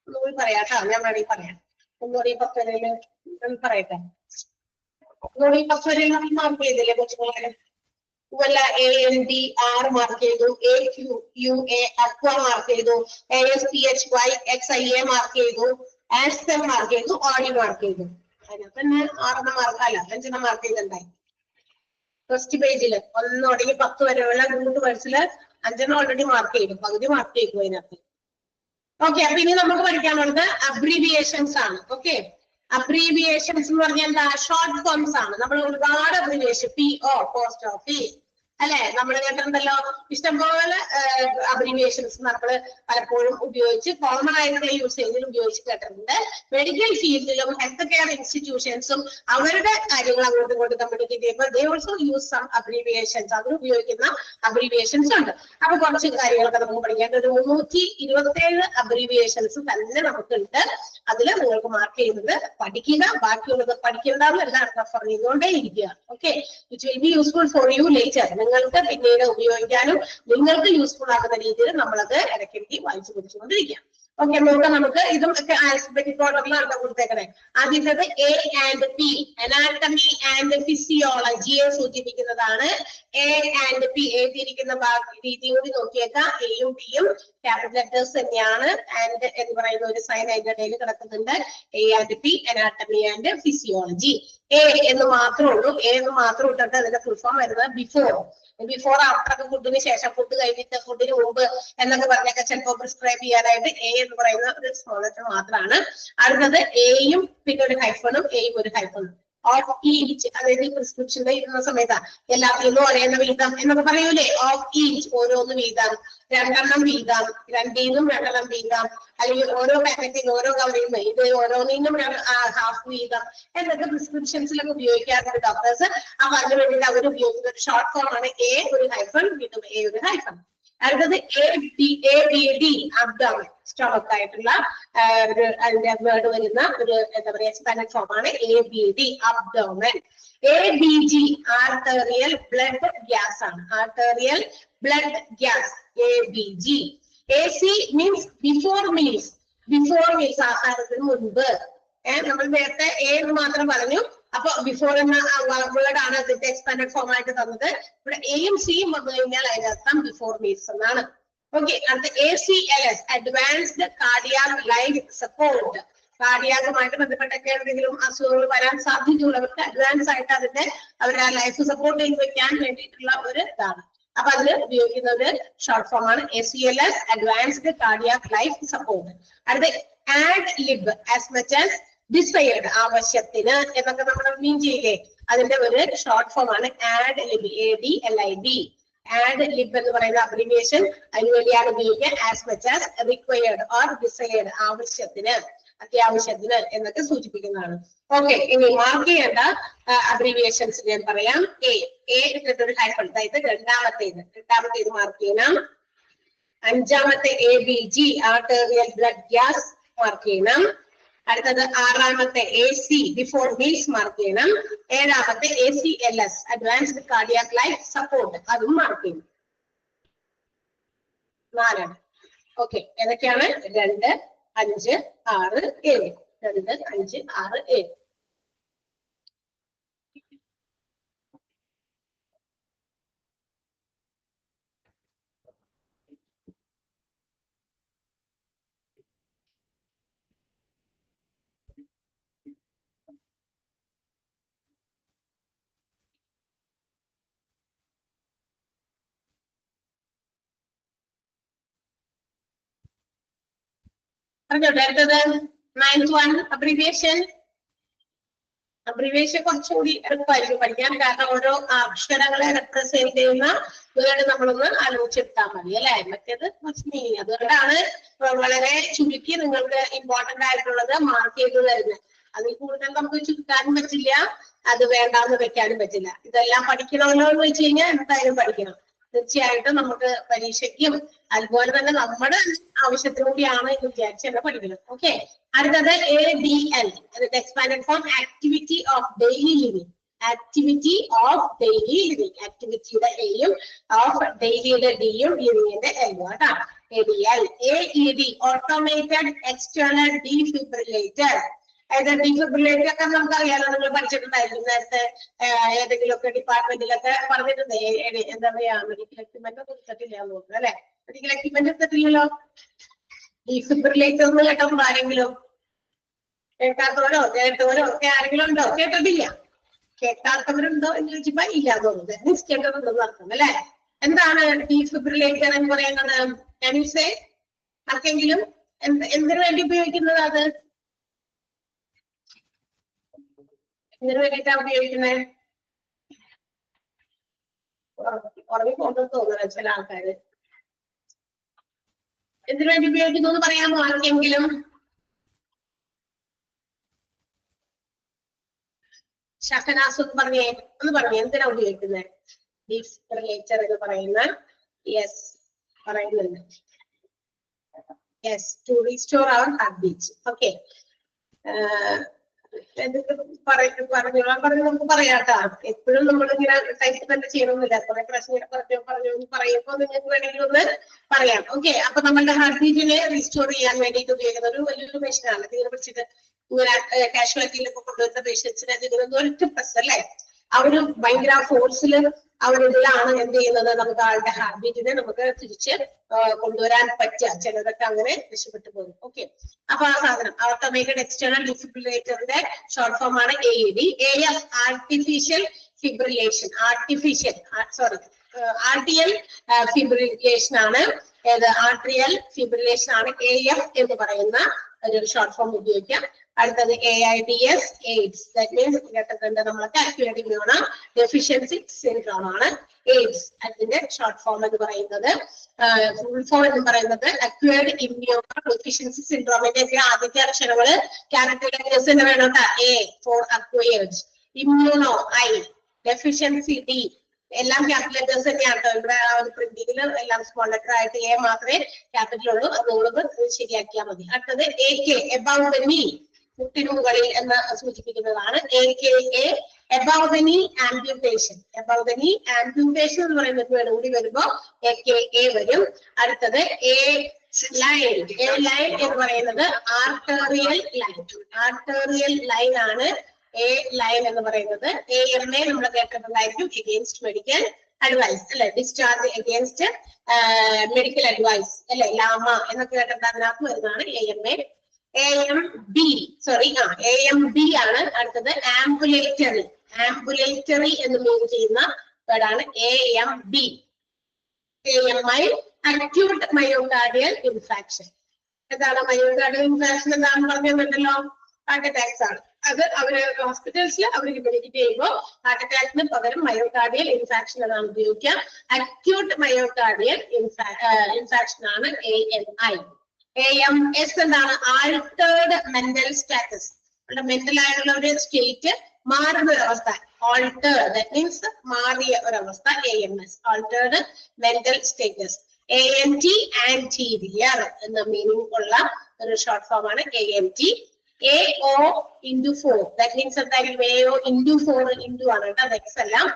A: ഒന്നുകൂടി പറയാട്ടോ, ഞാൻ വേണമെങ്കിൽ പറയാം. ഒന്നുകൂടി 10 വരെ പറയട്ടെ. ഒന്നുകൂടി 10 വരെ മാർക്ക് ചെയ്തില്ലേ കൊച്ചുങ്ങളെ? വല്ല ANDR മാർക്ക് ചെയ്തു, AQUA അക്വ മാർക്ക് ചെയ്തു, ASPHY XIA മാർക്ക് ചെയ്തു, ASTEM മാർക്ക് ചെയ്തു, ODI മാർക്ക് ചെയ്തു. അതിനകത്ത് തന്നെ 6 മാർക്കല്ല 5 മാർക്ക് ചെയ്തിട്ടുണ്ടായി. ഫസ്റ്റ് പേജില് 1 തുടങ്ങി 10 വരെയുള്ള ഗ്രൂപ്പ് വേർഡ്സില് 5 ഓൾറെഡി മാർക്ക് ചെയ്തു, പകുതി മാർക്ക് ചെയ്തു അതിനകത്ത്. ഓക്കെ, അപ്പൊ ഇനി നമുക്ക് പഠിക്കാനുള്ളത് അബ്രീവിയേഷൻസ് ആണ്. ഓക്കെ, അബ്രീവിയേഷൻസ് എന്ന് പറഞ്ഞാൽ എന്താ? ഷോർട്ട് ഫോംസ് ആണ്. നമ്മൾ ഒരുപാട് അബ്രീവിയേഷൻ, PO പോസ്റ്റ് ഓഫീസ് അല്ലെ, നമ്മൾ കേട്ടിട്ടുണ്ടല്ലോ ഇഷ്ടംപോലെ അബ്രീവിയേഷൻസ് നമ്മൾ പലപ്പോഴും ഉപയോഗിച്ച് കോമൺ ആയിട്ടുള്ള യൂസേജിൽ ഉപയോഗിച്ച് കേട്ടിട്ടുണ്ട്. മെഡിക്കൽ ഫീൽഡിലും ഹെൽത്ത് കെയർ ഇൻസ്റ്റിറ്റ്യൂഷൻസും അവരുടെ കാര്യങ്ങൾ അങ്ങോട്ടും ഇങ്ങോട്ടും കമ്മ്യൂണിക്കേറ്റ് ചെയ്യുമ്പോൾ they also use some abbreviations. അവർ ഉപയോഗിക്കുന്ന അബ്രീവിയേഷൻസ് ഉണ്ട്. അപ്പൊ കുറച്ച് കാര്യങ്ങളൊക്കെ നമുക്ക് പഠിക്കാം. ഒരു 327 അബ്രീവിയേഷൻസ് തന്നെ നമുക്കുണ്ട്. അതിൽ നിങ്ങൾക്ക് മാർക്ക് ചെയ്യുന്നത് പഠിക്കുക, ബാക്കിയുള്ളത് പഠിക്കേണ്ടതെന്ന് റെഫർ ചെയ്തുകൊണ്ടേ ഇരിക്കുക. Okay, it will be useful for you later. നിങ്ങൾക്ക് പിന്നീട് ഉപയോഗിക്കാനും നിങ്ങൾക്ക് യൂസ്ഫുൾ ആക്കുന്ന രീതിയിൽ നമ്മളത് ഇടയ്ക്കിടയ്ക്ക് വായിച്ചു പിടിച്ചുകൊണ്ടിരിക്കാം. ഓക്കെ, നോക്കാം. നമുക്ക് ഇതും ഒക്കെ ആൽഫബറ്റിക് ഓർഡറിലാണ് കൊടുത്തേക്കണേ. ആദ്യത്തേത് A and P, anatomy and ഫിസിയോളജിയെ സൂചിപ്പിക്കുന്നതാണ്. A and P എഴുതിയിരിക്കുന്ന രീതി കൂടി നോക്കിയേക്കാം. എയും പിയും ക്യാപിറ്റൽ ലെറ്റേഴ്സ് തന്നെയാണ്. ആൻഡ് എന്ന് പറയുന്ന ഒരു സൈൻ അതിന്റെ ഇടയിൽ കിടക്കുന്നുണ്ട്. A and P, anatomy and physiology. A എന്ന് മാത്രമേ ഉള്ളൂ. A എന്ന് മാത്രം ഇട്ടിട്ട് അതിന്റെ ഫുൾ ഫോം വരുന്നത് ബിഫോർ ആഫ്റ്റർ ഒക്കെ ഫുഡിന് ശേഷം, ഫുഡ് കഴിഞ്ഞിട്ട്, ഫുഡിന് മുമ്പ് എന്നൊക്കെ പറഞ്ഞൊക്കെ ചിലപ്പോൾ പ്രിസ്ക്രൈബ് ചെയ്യാനായിട്ട് A എന്ന് പറയുന്ന ഒരു സ്മോൾ ലെറ്റർ മാത്രമാണ്. അടുത്തത് എയും പിന്നെ ഒരു ഹൈഫണും, എയും ഒരു ഹൈഫണും. ഓഫ് ഈച്ച്, അതായത് പ്രിസ്ക്രിപ്ഷനിൽ ഇരുന്ന സമയത്ത് എല്ലാത്തിനും ഒരേന്ന വീതം എന്നൊക്കെ പറയൂലേ. ഓഫ് ഈച്ച്, ഓരോന്ന് വീതം, 2 വീതം, 2 വീതം, അല്ലെങ്കിൽ ഓരോ പാക്കറ്റിൽ ഓരോ കവറിയും ഇത് ഓരോന്നിനും ഹാഫ് വീതം എന്നൊക്കെ പ്രിസ്ക്രിപ്ഷൻസിലൊക്കെ ഉപയോഗിക്കാറുണ്ട് ഡോക്ടേഴ്സ്. അപ്പൊ അതിന് വേണ്ടിയിട്ട് അവർ ഉപയോഗിക്കുന്ന ഒരു ഷോർട്ട് ഫോം ആണ് A ഒരു ഹൈഫൺ, വീണ്ടും A ഒരു ഹൈഫൺ. അടുത്തത് ABD, അബ്ഡോമൻ, സ്റ്റൊമക് ആയിട്ടുള്ള ഒരു അതിന്റെ വേർഡ് വരുന്ന ഒരു എന്താ പറയാ എക്സ്പാൻഡഡ് ഫോം ആണ് ABD, abdomen. ABG, arterial blood gas ആണ്. Arterial blood gas, ABG. AC മീൻസ് ബിഫോർ മീൽസ്, ആഹാരത്തിന് മുൻപ്. നമ്മൾ നേരത്തെ A എന്ന് മാത്രം പറഞ്ഞു. അപ്പൊ ബിഫോർ എന്ന വേർഡ് ആണ് അതിന്റെ എക്സ്പാൻഡഡ് ഫോം ആയിട്ട് തന്നത്. ഇവിടെ എയും സിയും വന്നു കഴിഞ്ഞാൽ അതിനർത്ഥം ബിഫോർ മീൽസ് എന്നാണ്. ഓക്കെ, അടുത്ത ACLS, advanced cardiac life support. കാർഡിയാകുമായിട്ട് ബന്ധപ്പെട്ടൊക്കെ എന്തെങ്കിലും അസുഖങ്ങൾ വരാൻ സാധ്യതയുള്ളവർക്ക് അഡ്വാൻസ് ആയിട്ട് അതിന്റെ അവരുടെ ലൈഫ് സപ്പോർട്ട് ചെയ്ത് വെക്കാൻ വേണ്ടിയിട്ടുള്ള ഒരു ഇതാണ്. അപ്പൊ അതിൽ ഉപയോഗിക്കുന്ന ഒരു ഷോർട്ട് ഫോം ആണ് ACLS, advanced cardiac life support. അടുത്ത ad lib, as much as desired, ആവശ്യത്തിന് എന്നൊക്കെ നമ്മൾ മീൻ ചെയ്യില്ലേ, അതിന്റെ ഒരു ഷോർട്ട് ഫോം ആണ് ad lib, ADLIB. Ad lib എന്ന് പറയുന്ന അബ്രിവിയേഷൻ അതിനുവേണ്ടിയാണ് ഉപയോഗിക്കുക. As much as, required or desired, ആവശ്യത്തിന്, അത്യാവശ്യത്തിന് എന്നൊക്കെ സൂചിപ്പിക്കുന്നതാണ്. ഓക്കെ, ഇനി മാർക്ക് ചെയ്യേണ്ട അബ്രിവിയേഷൻസ് ഞാൻ പറയാം. A ഒരു ഹൈഫൺ, അതായത് രണ്ടാമത്തേത് മാർക്ക് ചെയ്യണം. 5ാമത്തെ ABG, arterial blood gas mark ചെയ്യണം. അടുത്തത് 6ാമത്തെ AC, ബിഫോർ മീൽസ് മാർക്ക് ചെയ്യണം. 7ാമത്തെ ACLS, advanced cardiac life support, അതും മാർക്ക് ചെയ്യണം. 4. ഓക്കെ, ഏതൊക്കെയാണ്? 2, 5, 6, 7. 2, 5, 6, 7. പറഞ്ഞോട്ടെ. അടുത്തത് 9th one, അബ്രിവിയേഷൻ. കുറച്ചുകൂടി എളുപ്പമായിരിക്കും പഠിക്കാൻ, കാരണം ഓരോ അക്ഷരങ്ങളെ റെപ്രസെന്റ് ചെയ്യുന്ന വേർഡ് നമ്മളൊന്ന് ആലോചിച്ചെടുത്താൽ മതി അല്ലെ. മറ്റേത് കുറച്ച് മീനിങ്, അതുകൊണ്ടാണ് വളരെ ചുരുക്കി നിങ്ങൾക്ക് ഇമ്പോർട്ടന്റ് ആയിട്ടുള്ളത് മാർക്ക് ചെയ്ത് തരുന്നത്. അതിൽ കൂടുതൽ നമുക്ക് ചുരുക്കാനും പറ്റില്ല, അത് വേണ്ടാന്ന് വെക്കാനും പറ്റില്ല. ഇതെല്ലാം പഠിക്കണമല്ലോ എന്ന് വെച്ച് കഴിഞ്ഞാൽ എന്തായാലും പഠിക്കണം. തീർച്ചയായിട്ടും നമുക്ക് പരീക്ഷയ്ക്കും അതുപോലെ തന്നെ നമ്മുടെ ആവശ്യത്തിനും കൂടിയാണ് എന്ന് വിചാരിച്ച് തന്നെ പഠിക്കണം. ഓക്കെ, അടുത്തത് ADL, അതിന്റെ expanded form activity of daily living. ആക്ടിവിറ്റിയുടെ എയും ഓഫ് ഡെയിലിയുടെ ഡിയും ലിവിങ്ങിന്റെ എല്ലും ആട്ടാണ് ADL. AED, automated external defibrillator. Defibrillator ഒക്കെ നമുക്കറിയാലോ, നിങ്ങൾ പഠിച്ചിട്ടുണ്ടായിരിക്കും നേരത്തെ ഏതെങ്കിലുമൊക്കെ ഡിപ്പാർട്ട്മെന്റിലൊക്കെ പറഞ്ഞിട്ടുണ്ട്. എന്താ പറയാ, മെഡിക്കൽ എക്യുപ്മെന്റ് ഒന്നും എടുത്തിട്ടില്ലാന്ന് തോന്നുന്നു അല്ലെ? Medical equipment എടുത്തിട്ടില്ലല്ലോ. ഡീഫിബ്രിലേറ്റർ എന്ന് കേട്ടോ ആരെങ്കിലും? കേൾക്കാത്തവരോ കേട്ടവരോ ഒക്കെ ആരെങ്കിലും ഉണ്ടോ? കേട്ടിട്ടില്ല. കേൾക്കാത്തവരുണ്ടോ എന്ന് ചോദിച്ചപ്പോ ഇല്ല തോന്നുന്നത്. കേട്ടതുണ്ടെന്ന് അർത്ഥം അല്ലെ? എന്താണ് ഡീഫിബ്രിലേറ്റർ എന്ന് പറയുന്നത്? Can you say? ആർക്കെങ്കിലും എന്തിനു വേണ്ടി ഉപയോഗിക്കുന്നത്? അത് എന്തിനു വേണ്ടിയിട്ടാണ് ഉപയോഗിക്കുന്നത്? ഉറങ്ങിപ്പോണ്ടെന്ന് തോന്നുന്നു ചില ആൾക്കാര്. എന്തിനു വേണ്ടി ഉപയോഗിക്കുന്നു എന്ന് പറയാമോ ആർക്കെങ്കിലും? ഷഹനാസ് പറഞ്ഞേ, ഒന്ന് പറഞ്ഞേ, എന്തിനാ ഉപയോഗിക്കുന്നത് ഡീഫിബ്രിലേറ്റർ എന്ന് പറയുന്ന? യെസ് പറയുന്നുണ്ട്. Yes, to restore our heart beat. Okay, പറഞ്ഞു നമുക്ക് പറയാട്ടാ. എപ്പോഴും നമ്മളിങ്ങനെ ടൈപ്പ് തന്നെ ചെയ്യണമെന്നില്ല. കുറെ പ്രശ്നം പറയുമ്പോൾ നിങ്ങൾക്ക് വേണമെങ്കിൽ ഒന്ന് പറയാം. ഓക്കെ, അപ്പൊ നമ്മളുടെ ഹാർട്ട് ബീറ്റിനെ റീസ്റ്റോർ ചെയ്യാൻ വേണ്ടിയിട്ട് ഉപയോഗിക്കുന്ന ഒരു വലിയൊരു മെഷീനാണ്. ഇതിനെ പിടിച്ചിട്ട് ഇങ്ങനെ കാഷ്വാലിറ്റിയിലൊക്കെ കൊണ്ടുവരുന്ന പേഷ്യൻസിനെ ഇതിനൊന്നും ഒറ്റ പ്രസ് അല്ലേ, അവര് ഭയങ്കര ഫോഴ്സിൽ അവരിലാണ് എന്ത് ചെയ്യുന്നത്, നമുക്ക് ആളുടെ ഹാർട്ട് ബീറ്റിനെ നമുക്ക് തിരിച്ച് കൊണ്ടുവരാൻ പറ്റുക. ചിലതൊക്കെ അങ്ങനെ രക്ഷപ്പെട്ടു പോകും. ഓക്കെ, അപ്പൊ ആ സാധനം ഓട്ടോമേറ്റഡ് എക്സ്റ്റേണൽ ഡിഫിബ്രിലേറ്ററിന്റെ ഷോർട്ട് ഫോം ആണ് AED. AF artificial fibrillation, atrial fibrillation ആണ്. ഏത്? ആർട്ടിയൽ ഫിബ്രിലേഷൻ ആണ് AF എന്ന് പറയുന്ന ഒരു ഷോർട്ട് ഫോം ഉപയോഗിക്കാം. അടുത്തത് AIDS, AIDS. ദാറ്റ് മീൻസ് കേട്ടിട്ടുണ്ട് നമ്മളൊക്കെ, അക്യൂട്ട് ഇമ്മ്യൂണോ ഡെഫിഷ്യൻസി സിൻഡ്രോം ആണ് AIDS. അതിന്റെ ഷോർട്ട് ഫോം എന്ന് പറയുന്നത്, ഫുൾ ഫോം എന്ന് പറയുന്നത് അക്യൂട്ട് ഇമ്മ്യൂണോ ഡെഫിഷ്യൻസി സിൻഡ്രോമിന്റെ ഒക്കെ ആദ്യത്തെ അക്ഷരങ്ങള് ക്യാപിറ്റൽ ലെറ്റേഴ്സ് തന്നെ വേണം കേട്ടോ. A for acquired, immuno I, deficiency D, എല്ലാം ക്യാപിറ്റൽ ലെറ്റേഴ്സ് തന്നെയാണ് കേട്ടോ. ഇവിടെ ഒരു പ്രിന്റിങ്ങിൽ എല്ലാം സ്മോൾ ലെറ്റർ ആയിട്ട് A മാത്രമേ ക്യാപിറ്റൽ ഉള്ളൂ. അതുകൊണ്ട് ശരിയാക്കിയാൽ മതി. അടുത്തത് AK, എബവ് ദ നീ, മുട്ടിനു മുകളിൽ എന്ന് സൂചിപ്പിക്കുന്നതാണ്. AKA above the knee amputation. above the knee amputation എന്ന് പറയുന്നത് വേർഡ് കൂടി വരുമ്പോ AKA വരും. അടുത്തത് A ലൈൻ. A ലൈൻ എന്ന് പറയുന്നത് ആർട്ടറിയൽ ലൈൻ. ആർട്ടറിയൽ ലൈൻ ആണ് A ലൈൻ എന്ന് പറയുന്നത്. AMA നമ്മൾ കേട്ടിട്ടുണ്ടായിരിക്കും, എഗെയിൻസ്റ്റ് മെഡിക്കൽ അഡ്വൈസ് അല്ലെ, ഡിസ്ചാർജ് എഗെയിൻസ്റ്റ് മെഡിക്കൽ അഡ്വൈസ് അല്ലെ, ലാമ എന്നൊക്കെ കേട്ടിട്ട് അതിനകത്ത് വരുന്നതാണ് AMA. AMB ആണ്. അടുത്തത് ആംബുലേറ്ററി. ആംബുലേറ്ററി എന്ന് മീൻ ചെയ്യുന്ന വേർഡാണ് AMB. AMI acute myocardial infarction. എന്താണ് മയോകാർഡിയൽ ഇൻഫാക്ഷൻ? എന്താണെന്ന് പറഞ്ഞിട്ടുണ്ടല്ലോ, ഹാർട്ട് അറ്റാക്സ് ആണ്. അത് അവര് ഹോസ്പിറ്റൽസിൽ അവർക്ക് മെഡിക്കേറ്റ് ചെയ്യുമ്പോൾ ഹാർട്ട് അറ്റാക്കിന് പകരം മയോകാർഡിയൽ ഇൻഫാക്ഷൻ എന്നാണ് ഉപയോഗിക്കുക. അക്യൂട്ട് മയോകാർഡിയൽ ഇൻഫാക്ഷൻ ആണ് AMI. AMS എന്താണ്? Altered mental status. മെന്റൽ ആയിട്ടുള്ള ഒരു സ്റ്റേറ്റ് മാറുന്ന ഒരവസ്ഥ, ആൾട്ടേർഡ്, ദാറ്റ് മീൻസ് മാറിയ ഒരവസ്ഥ. AMS altered mental status. ANT anterior എന്ന മീനിങ് ഉള്ള ഒരു ഷോർട്ട് ഫോം ആണ് ANT. AO into 4, that means എന്തായാലും AO into 4 into ആണ് കേട്ടോ, അതെക്സ് എല്ലാം.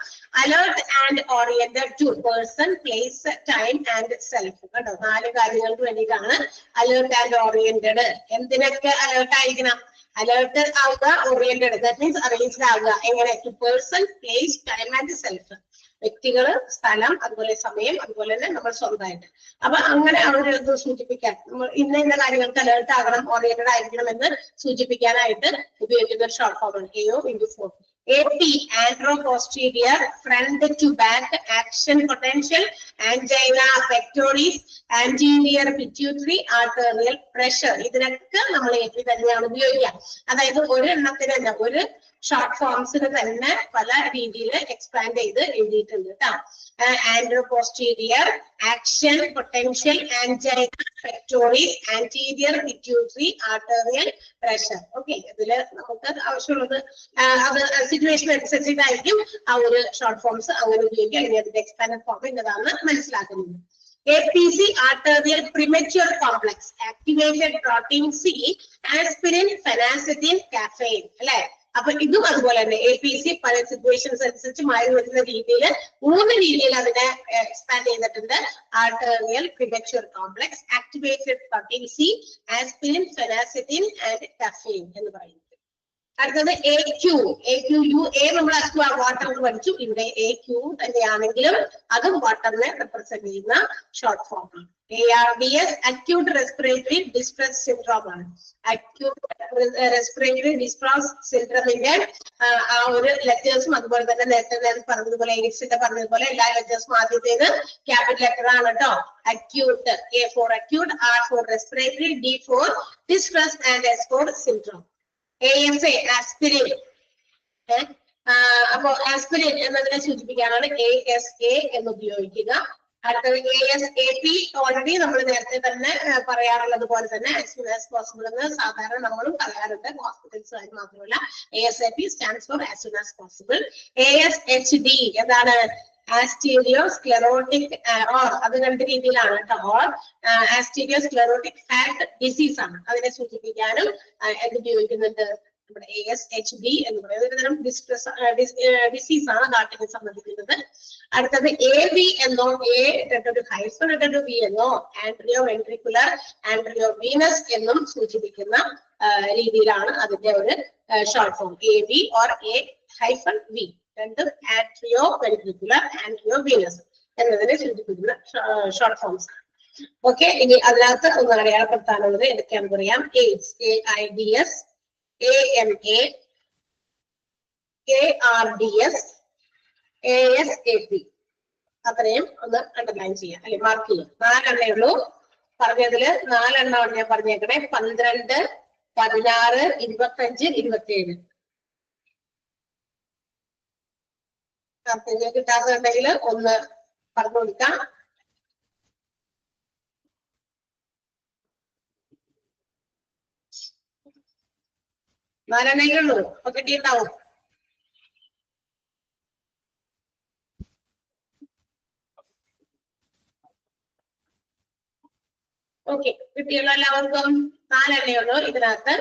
A: Alert and oriented to person, place, time and self. കേട്ടോ, 4 കാര്യങ്ങൾക്ക് വേണ്ടിയിട്ടാണ് അലേർട്ട് ആൻഡ് ഓറിയന്റഡ്. എന്തിനൊക്കെ അലേർട്ട് ആയിരിക്കണം? അലേർട്ട് ആവുക, ഓറിയന്റഡ്, ദാറ്റ് മീൻസ് അറേഞ്ച്ഡ് ആവുക. എങ്ങനെ? To person, place, time and self. വ്യക്തികള്, സ്ഥലം, അതുപോലെ സമയം, അതുപോലെ തന്നെ നമ്മൾ സ്വന്തമായിട്ട്. അപ്പൊ അങ്ങനെ അവര് ഇത് സൂചിപ്പിക്കാൻ, നമ്മൾ ഇന്ന കാര്യങ്ങൾക്ക് അലേർട്ട് ആകണം, ഓറിയന്റഡ് ആയിരിക്കണം എന്ന് സൂചിപ്പിക്കാനായിട്ട് ഉപയോഗിക്കുന്ന ഒരു ഷോർട്ട് ഫോം ആണ് AO into 4. AP anteroposterior, front to back, action potential, angina pectoris, anterior pituitary, arterial pressure. ഇതിനൊക്കെ നമ്മൾ AP തന്നെയാണ് ഉപയോഗിക്കുക. അതായത് ഒരെണ്ണത്തിന് തന്നെ, ഒരു ഷോർട്ട് ഫോംസിന് തന്നെ പല രീതിയിൽ എക്സ്പാൻഡ് ചെയ്ത് എഴുതിയിട്ടുണ്ട് കേട്ടോ. Anteroposterior, action potential, angina pectoris, anterior pituitary, arterial pressure. Okay, ഇതില് നമുക്ക് ആവശ്യമുള്ളത് അത് സിറ്റുവേഷൻ അനുസരിച്ചിട്ടായിരിക്കും ആ ഒരു ഷോർട്ട് ഫോംസ് അങ്ങനെ ഉപയോഗിക്കുക, അല്ലെങ്കിൽ അതിന്റെ എക്സ്പാൻഡ് ഫോം എന്നതാണ് മനസ്സിലാക്കുന്നത്. APC arterial premature complex, activated protein C, aspirin, phenacetin, caffeine. അല്ലെ? അപ്പൊ ഇതും അതുപോലെ തന്നെ APC പല സിറ്റുവേഷൻസ് അനുസരിച്ച് മാറി വരുന്ന രീതിയിൽ 3 രീതിയിൽ അതിനെ എക്സ്പാൻഡ് ചെയ്തിട്ടുണ്ട്. Arterial premature complex, activated protein C, aspirin, phenacetin and caffeine എന്ന് പറയുന്നത്. അടുത്തത് AQ നമ്മൾ വാട്ടർ പഠിച്ചു. ഇവിടെ AQ തന്നെയാണെങ്കിലും അതും വാട്ടറിനെ റെപ്രസെന്റ് ചെയ്യുന്ന ഷോർട്ട് ഫോം ആണ്. ARDS acute respiratory distress syndrome ആണ്. അക്യൂട്ട് റെസ്പിറേറ്ററി ഡിസ്ട്രസ് സിൻഡ്രോമിന്റെ ആ ഒരു ലെറ്റേഴ്സും അതുപോലെ തന്നെ നേരത്തെ പറഞ്ഞതുപോലെ എയ്ഡ്സിന്റെ പറഞ്ഞതുപോലെ എല്ലാ ലെറ്റേഴ്സും ആദ്യത്തേത് ക്യാപിറ്റൽ ലെറ്റർ ആണ് കേട്ടോ. Acute, A for acute, R for respiratory, D for distress and S for syndrome. ASA aspirin. അപ്പോ ആസ്പിരിൻ എന്നതിനെ സൂചിപ്പിക്കാനാണ് ASA എന്ന് ഉപയോഗിക്കുക. അടുത്തത് ASAP ഓൾറെഡി നമ്മൾ നേരത്തെ തന്നെ പറയാറുള്ളത് പോലെ തന്നെ as soon as possible എന്ന് സാധാരണ നമ്മളും പറയാറുണ്ട്. ഹോസ്പിറ്റൽസുകാർ മാത്രമല്ല. ASAP stands for as soon as possible. ASHD എന്താണ്? ആസ്റ്റീരിയോസ്ക്ലെറോട്ടിക് ഓർ അത് രണ്ട് രീതിയിലാണ് കേട്ടോ. ഓർ ആസ്റ്റീരിയോസ്ക്ലെറോട്ടിക് ഫാറ്റ് ഡിസീസ് ആണ്. അതിനെ സൂചിപ്പിക്കാനും എന്ത് ഉപയോഗിക്കുന്നുണ്ട്? നമ്മുടെ ASHD എന്ന് പറയുന്നത് ഒരു തരം ഡിസീസ് ആണ് ഹാർട്ടിനെ സംബന്ധിക്കുന്നത്. അടുത്തത് AV എന്നോ V എന്നോ ആൻട്രിയോ വെൻട്രിക്കുലർ ആൻട്രിയോ വീനസ് എന്നും സൂചിപ്പിക്കുന്ന രീതിയിലാണ് അതിന്റെ ഒരു short form. AV or A-V രണ്ടും ആൻട്രിയോ വെൻട്രിക്കുലർ ആൻട്രിയോ വീനസ് എന്നതിനെ സൂചിപ്പിക്കുന്ന ഷോർട്ട് ഫോംസ്. ഓക്കെ, ഇനി അതിനകത്ത് ഒന്ന് അടയാളപ്പെടുത്താനുള്ളത് എന്തൊക്കെയാണെന്ന് പറയാം. AIDS, AIDS, AMA, ARDS, ASAP അത്രയും ഒന്ന് അണ്ടർലൈൻ ചെയ്യാം, അല്ലെ മാർക്ക് ചെയ്യാം. 4 എണ്ണേ ഉള്ളൂ പറഞ്ഞതില്. 4 എണ്ണമാണ് ഞാൻ പറഞ്ഞേക്കണേ. 12, 16, 25, 27. കിട്ടാറുണ്ടെങ്കിൽ ഒന്ന് പറഞ്ഞു കൊടുക്കാം. നാലെണ്ണയിലുള്ളൂ. അപ്പൊ കിട്ടിയിട്ടുണ്ടാവും. ഓക്കെ, കിട്ടിയല്ലോ എല്ലാവർക്കും. 4 എണ്ണയുള്ളൂ ഇതിനകത്ത്.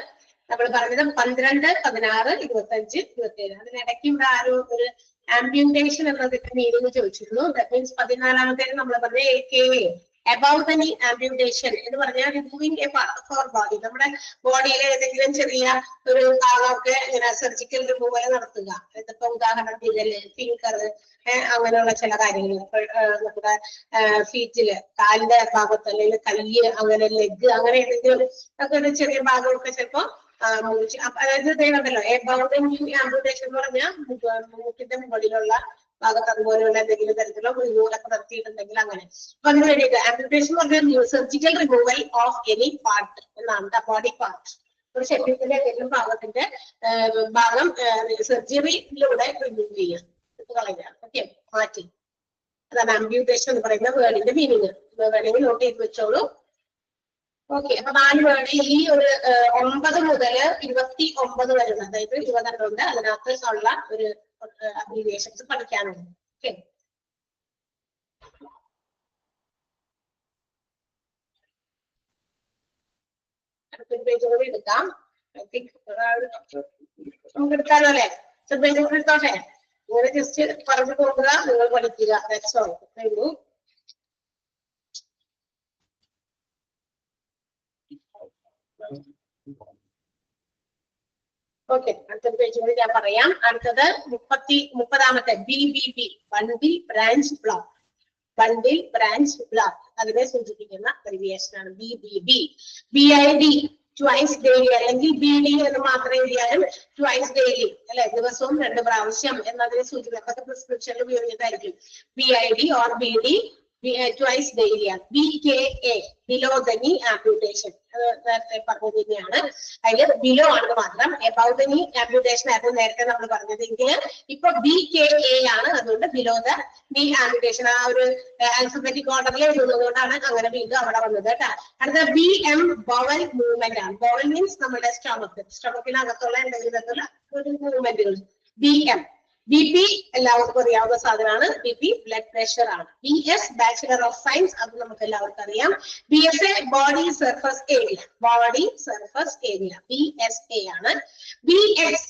A: നമ്മൾ പറഞ്ഞത് 12, 16, 25, 27. അതിനിടയ്ക്ക് ഇവിടെ ആരോ ഒരു ആംബ്യൂട്ടേഷൻ എന്നതിന്റെ മീനിങ് ചോദിച്ചിരുന്നു. ദാറ്റ് മീൻസ് 14ാമത്തേന് നമ്മൾ പറഞ്ഞ AKA above the knee amputation എന്ന് പറഞ്ഞാൽ removing a part of our body. നമ്മുടെ ബോഡിയിലെ ഏതെങ്കിലും ചെറിയ ഒരു ഭാഗമൊക്കെ ഇങ്ങനെ സർജിക്കൽ റിമൂവൽ നടത്തുക. ഇതിപ്പോ ഉദാഹരണത്തിന് ഫിംഗർ, അങ്ങനെയുള്ള ചില കാര്യങ്ങൾ. നമ്മുടെ ഫീറ്റില് കാലിന്റെ ഭാഗത്ത് അല്ലെങ്കിൽ കയ്യ്, അങ്ങനെ ലെഗ്, അങ്ങനെ ഏതെങ്കിലും ഒക്കെ ഒരു ചെറിയ ഭാഗമൊക്കെ ചിലപ്പോ അതായത് ഇതേണ്ടല്ലോ ആംബുട്ടേഷൻ എന്ന് പറഞ്ഞാൽ മൂക്കിന്റെ മുകളിലുള്ള ഭാഗത്ത് അതുപോലെയുള്ള എന്തെങ്കിലും തരത്തിലുള്ള റിമൂവലൊക്കെ നടത്തിയിട്ടുണ്ടെങ്കിൽ അങ്ങനെ. അപ്പൊ അതിന് വേണ്ടിയിട്ട് ആംബുട്ടേഷൻ എന്ന് പറഞ്ഞാൽ surgical removal of any part എന്നാണ്, ബോഡി പാർട്ട്. ഒരു ശരീരത്തിന്റെ ഏതെങ്കിലും ഭാഗത്തിന്റെ ഭാഗം സർജറിയിലൂടെ റിമൂവ് ചെയ്യുക, കളയുക. ഓക്കെ, മാറ്റി. അതാണ് ആംബ്യൂട്ടേഷൻ എന്ന് പറയുന്ന വേർഡിന്റെ മീനിങ്. വേണമെങ്കിൽ നോട്ട് ചെയ്ത് വെച്ചോളൂ. ഓക്കെ, അപ്പൊ 4 വേർഡ് ഈ ഒരു 9 മുതൽ 29 വരുന്ന, അതായത് 20 ഉണ്ട്, അതിനകത്ത് ഉള്ള ഒരു അബ്രീവിയേഷൻസ് പഠിക്കാനുണ്ട്. ഓക്കെ, അടുത്തൊരു പേജ് കൂടി എടുക്കാം. ഐ തിങ്ക് നമുക്ക് എടുക്കാലോ അല്ലെ? പേജ് കൂടി എടുത്തോട്ടെ. ഇങ്ങനെ ജസ്റ്റ് പറഞ്ഞു പോകുക, നിങ്ങൾ പഠിക്കുക. That's all. ഓക്കെ, അടുത്ത പേജ് കൂടി ഞാൻ പറയാം. അടുത്തത് 30ാമത്തെ BBB, ബണ്ടിൽ ബ്രാഞ്ച് ബ്ലോക്ക്. ബണ്ടിൽ ബ്രാഞ്ച് ബ്ലോക്ക് അതിനെ സൂചിപ്പിക്കുന്ന അബ്രിവിയേഷൻ ആണ് BBB. BID ട്വൈസ് ഡെയിലി അല്ലെങ്കിൽ BD എന്ന് മാത്രം എഴുതിയാലും ട്വൈസ് ഡെയിലി അല്ലെ, ദിവസവും 2 പ്രാവശ്യം എന്നതിനെ സൂചിപ്പിക്കുന്ന പ്രിസ്ക്രിപ്ഷനിൽ ഉപയോഗിക്കുന്നതായിരിക്കും. BID or BD twice daily ആണ്. BKA ബിലോ ദ നീ ആംപ്യൂട്ടേഷൻ, നേരത്തെ പറഞ്ഞത് തന്നെയാണ്. അതിൽ ബിലോ ആണെന്ന് മാത്രം. എബൌ ദ നീ ആംപ്യൂട്ടേഷൻ ആയിരുന്നു നേരത്തെ നമ്മൾ പറഞ്ഞതെങ്കിൽ ഇപ്പൊ BKA ആണ്. അതുകൊണ്ട് ബിലോ ദ നീ ആംപ്യൂട്ടേഷൻ ആ ഒരു ആൽഫബറ്റിക് ഓർഡറിൽ എഴുതുന്നത് കൊണ്ടാണ് അങ്ങനെ വീണ്ടും അവിടെ വന്നത് കേട്ടോ. അടുത്ത BM ബവൽ മൂവ്മെന്റ് ആണ്. ബവൽ മീൻസ് നമ്മുടെ സ്റ്റൊമക്കിനകത്തുള്ള എന്തെങ്കിലും തരത്തിലുള്ള ഒരു മൂവ്മെന്റുകൾ. BM. BP എല്ലാവർക്കും അറിയാവുന്ന സാധനമാണ്. BP ബ്ലഡ് പ്രഷർ ആണ്. BS ബാച്ചുലർ ഓഫ് സയൻസ്, അത് നമുക്ക് എല്ലാവർക്കും അറിയാം. BSA body surface area, body surface area BSA ആണ്. BX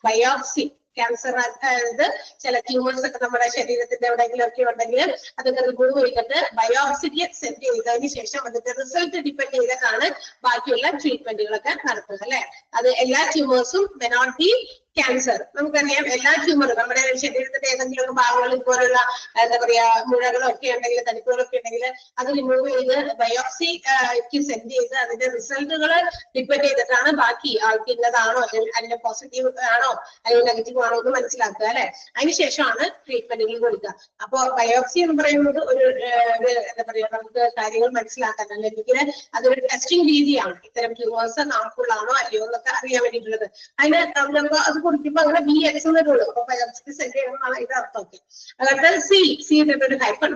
A: ബയോപ്സി, ക്യാൻസർ, അതായത് ചില ട്യൂമേഴ്സ് ഒക്കെ നമ്മുടെ ശരീരത്തിന്റെ എവിടെയെങ്കിലും ഒക്കെ ഉണ്ടെങ്കിൽ അതൊക്കെ റിമൂവ് ചെയ്തിട്ട് ബയോപ്സിക്ക് സെൻഡ് ചെയ്തതിന് ശേഷം അതിന്റെ റിസൾട്ട് ഡിപ്പെൻഡ് ചെയ്തിട്ടാണ് ബാക്കിയുള്ള ട്രീറ്റ്മെന്റുകളൊക്കെ നടത്തുന്നത് അല്ലെ. അത് എല്ലാ ട്യൂമേഴ്സും മെ നോട്ട് ബി ക്യാൻസർ. നമുക്കറിയാം എല്ലാ ട്യൂമറും നമ്മുടെ ശരീരത്തിന്റെ ഏതെങ്കിലും ഭാഗങ്ങൾ ഇതുപോലുള്ള എന്താ പറയാ മുഴകളോ ഒക്കെ ഉണ്ടെങ്കിൽ തടിപ്പുകളൊക്കെ ഉണ്ടെങ്കിൽ അത് റിമൂവ് ചെയ്ത് ബയോപ്സിക്ക് സെൻഡ് ചെയ്ത് അതിന്റെ റിസൾട്ടുകൾ ഡിപ്പെൻഡ് ചെയ്തിട്ടാണ് ബാക്കി ആൾക്ക് ഇന്നതാണോ അതിന്റെ പോസിറ്റീവ് ആണോ അല്ലെങ്കിൽ നെഗറ്റീവ് ആണോ എന്ന് മനസ്സിലാക്കുക അല്ലെ. അതിനുശേഷമാണ് ട്രീറ്റ്മെന്റുകൾ കൊടുക്കുക. അപ്പോ ബയോപ്സി എന്ന് പറയുന്നത് ഒരു എന്താ പറയാ നമുക്ക് കാര്യങ്ങൾ മനസ്സിലാക്കാൻ അല്ലെങ്കിൽ അതൊരു ടെസ്റ്റിംഗ് രീതിയാണ്. ഇത്തരം ട്യൂമേഴ്സ് ഹാർംഫുൾ ആണോ അല്ലയോ എന്നൊക്കെ അറിയാൻ വേണ്ടിയിട്ടുള്ളത്. അതിന് നമുക്ക് അത് കൊടുക്കുമ്പോൾ അങ്ങനെ BX എന്നേ അപ്പൊ ബയോപ്സിക്ക് സെൻഡ് ചെയ്യണമെന്നാണ് ഇതിന്റെ അർത്ഥമൊക്കെ. അതുകൊണ്ട് സി ഒരു ഹൈപ്പർ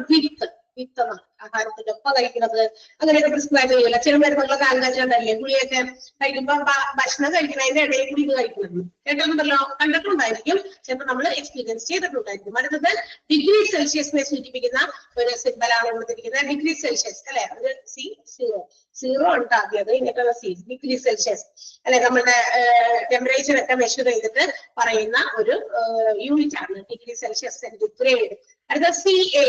A: വിത്ത് എന്നാണ് ആഹാരത്തിന്റെ ഒപ്പം കഴിക്കുന്നത്. അങ്ങനെയൊക്കെ പ്രിസ്ക്രൈബ് ചെയ്യില്ല. ചില മരുന്നുകളൊക്കെ ആൾക്കാരുണ്ടല്ലേ ഗുളിയൊക്കെ കഴിക്കുമ്പോ ഭക്ഷണം കഴിക്കുന്നതിന്റെ ഇടയിൽ കൂടി ഇത് കഴിക്കുന്നത് കേട്ടിട്ടുണ്ടല്ലോ, കണ്ടിട്ടുണ്ടായിരിക്കും, ചിലപ്പോൾ നമ്മൾ എക്സ്പീരിയൻസ് ചെയ്തിട്ടുണ്ടായിരിക്കും. അടുത്തത് ഡിഗ്രി സെൽഷ്യസിനെ സൂചിപ്പിക്കുന്ന ഒരു സിമ്പലാണ് കൊടുത്തിരിക്കുന്നത്. ഡിഗ്രി സെൽഷ്യസ് അല്ലെ, അത് സീറോ ഉണ്ടാക്കി അത് എന്നിട്ടുള്ള ഡിഗ്രി സെൽഷ്യസ് അല്ലെ, നമ്മുടെ ടെമ്പറേച്ചർ ഒക്കെ മെഷർ ചെയ്തിട്ട് പറയുന്ന ഒരു യൂണിറ്റ് ആണ് ഡിഗ്രി സെൽഷ്യസ് സെന്റിഗ്രേഡ്. അടുത്ത CA